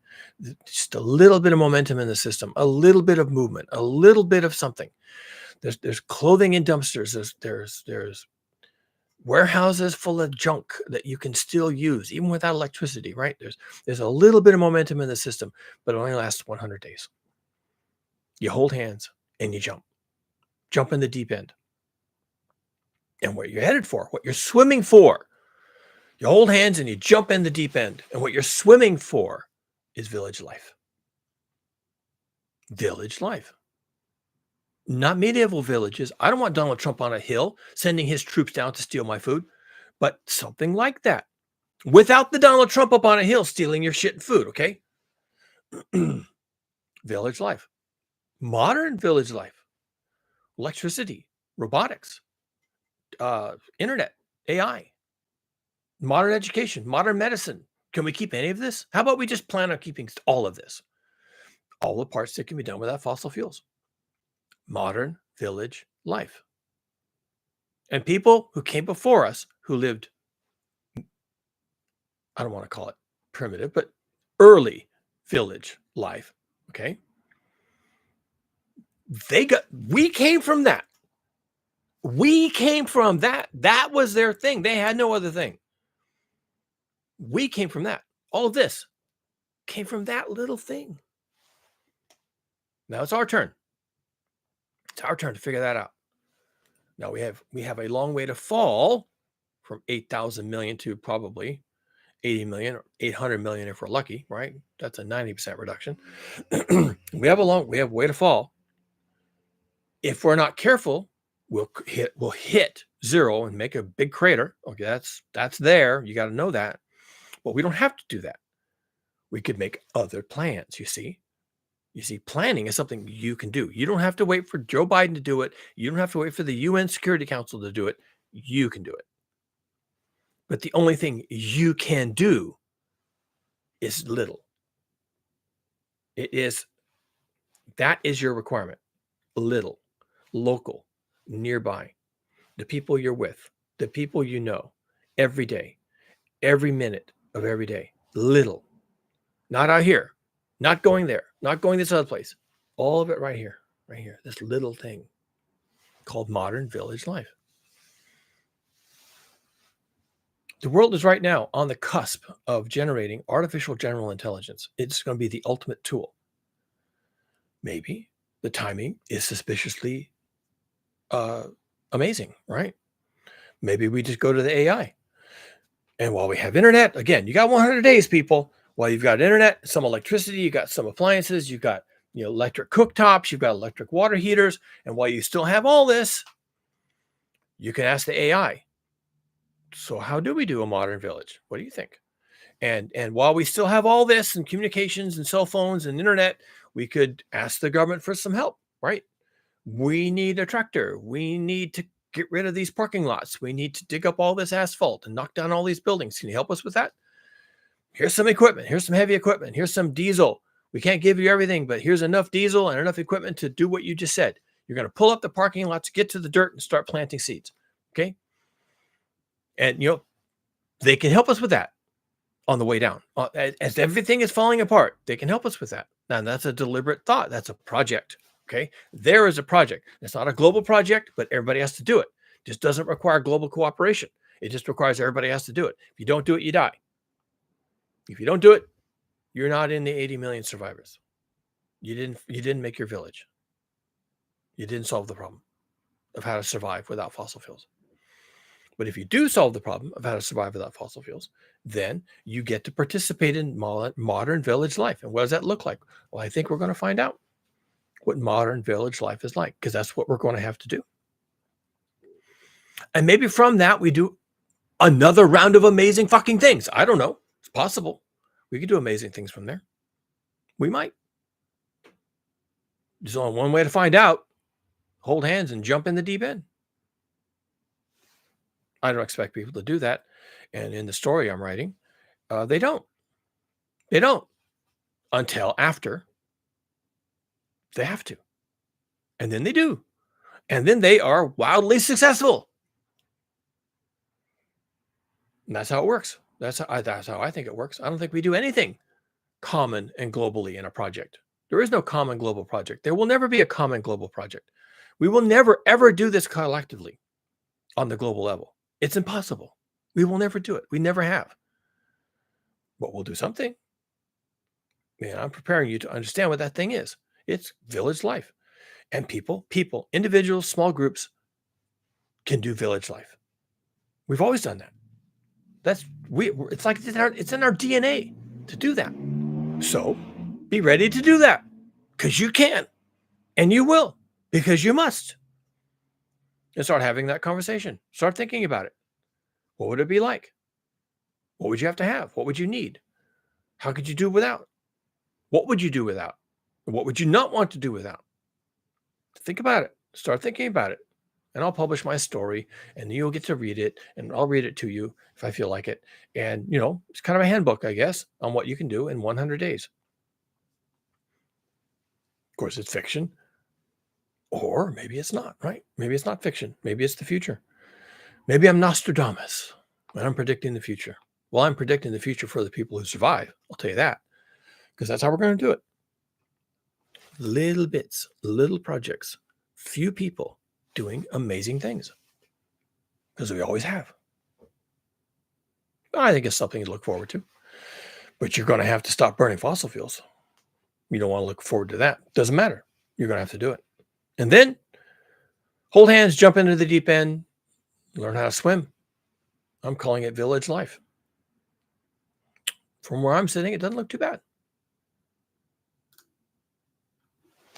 Just a little bit of momentum in the system, a little bit of movement, a little bit of something. There's clothing in dumpsters. There's warehouses full of junk that you can still use even without electricity, right? There's a little bit of momentum in the system, but it only lasts 100 days. You hold hands and you jump in the deep end. And what you're headed for, what you're swimming for, you hold hands and you jump in the deep end. And what you're swimming for is village life. village life. Not medieval villages. I don't want Donald Trump on a hill sending his troops down to steal my food, but something like that. Without the Donald Trump up on a hill stealing your shit and food, okay? Village life. Modern village life. Electricity, robotics, internet, AI, modern education, modern medicine. Can we keep any of this? How about we just plan on keeping all of this? All the parts that can be done without fossil fuels. Modern village life. And people who came before us who lived, I don't want to call it primitive, but early village life, okay? We came from that. We came from that. That was their thing. They had no other thing. We came from that. All of this came from that little thing. Now it's our turn. It's our turn to figure that out. Now we have a long way to fall from 8,000 million to probably 80 million or 800 million if we're lucky, right? That's a 90% reduction. we have a way to fall. If we're not careful, we'll hit zero and make a big crater. Okay, that's there. You got to know that. But we don't have to do that. We could make other plans, you see. You see, planning is something you can do. You don't have to wait for Joe Biden to do it. You don't have to wait for the UN Security Council to do it. You can do it. But the only thing you can do is little. That is your requirement. Little, local, nearby, the people you're with, the people you know, every day, every minute of every day. Little. Not out here. Not going there. Not going this other place. All of it right here. Right here. This little thing called modern village life. The world is right now on the cusp of generating artificial general intelligence. It's going to be the ultimate tool. Maybe the timing is suspiciously amazing, right? Maybe we just go to the AI. And while we have internet, again, you got 100 days, people. While you've got internet, some electricity, you got some appliances, you've got electric cooktops, you've got electric water heaters. And while you still have all this, you can ask the AI, so how do we do a modern village? What do you think? And while we still have all this and communications and cell phones and internet, we could ask the government for some help, right? We need a tractor. We need to get rid of these parking lots. We need to dig up all this asphalt and knock down all these buildings. Can you help us with that? Here's some equipment. Here's some heavy equipment. Here's some diesel. We can't give you everything, but here's enough diesel and enough equipment to do what you just said. You're going to pull up the parking lots, get to the dirt, and start planting seeds. Okay? And, they can help us with that on the way down. As everything is falling apart, they can help us with that. Now, that's a deliberate thought. That's a project. Okay? There is a project. It's not a global project, but everybody has to do it. It just doesn't require global cooperation. It just requires everybody has to do it. If you don't do it, you die. If you don't do it, you're not in the 80 million survivors. You didn't make your village. You didn't solve the problem of how to survive without fossil fuels. But if you do solve the problem of how to survive without fossil fuels, then you get to participate in modern village life. And what does that look like? Well, I think we're going to find out what modern village life is like, because that's what we're going to have to do. And maybe from that, we do another round of amazing fucking things. I don't know. It's possible. We could do amazing things from there. We might. There's only one way to find out. Hold hands and jump in the deep end. I don't expect people to do that. And in the story I'm writing, they don't. They don't until after they have to. And then they do. And then they are wildly successful. And that's how it works. That's how I think it works. I don't think we do anything common and globally in a project. There is no common global project. There will never be a common global project. We will never, ever do this collectively on the global level. It's impossible. We will never do it. We never have. But we'll do something. Man, I'm preparing you to understand what that thing is. It's village life. And people, individuals, small groups can do village life. We've always done that. It's like it's in our DNA to do that. So be ready to do that. because you can and you will because you must. And start having that conversation. Start thinking about it. What would it be like? What would you have to have? What would you need? How could you do without? What would you do without? What would you not want to do without? Think about it. Start thinking about it. And I'll publish my story and you'll get to read it and I'll read it to you if I feel like it. And, it's kind of a handbook, I guess, on what you can do in 100 days. Of course, it's fiction. Or maybe it's not, right? Maybe it's not fiction. Maybe it's the future. Maybe I'm Nostradamus and I'm predicting the future. Well, I'm predicting the future for the people who survive. I'll tell you that. Because that's how we're going to do it. Little bits, little projects, few people doing amazing things. Because we always have. I think it's something to look forward to. But you're going to have to stop burning fossil fuels. You don't want to look forward to that. Doesn't matter. You're going to have to do it. And then hold hands, jump into the deep end, learn how to swim. I'm calling it village life. From where I'm sitting, it doesn't look too bad.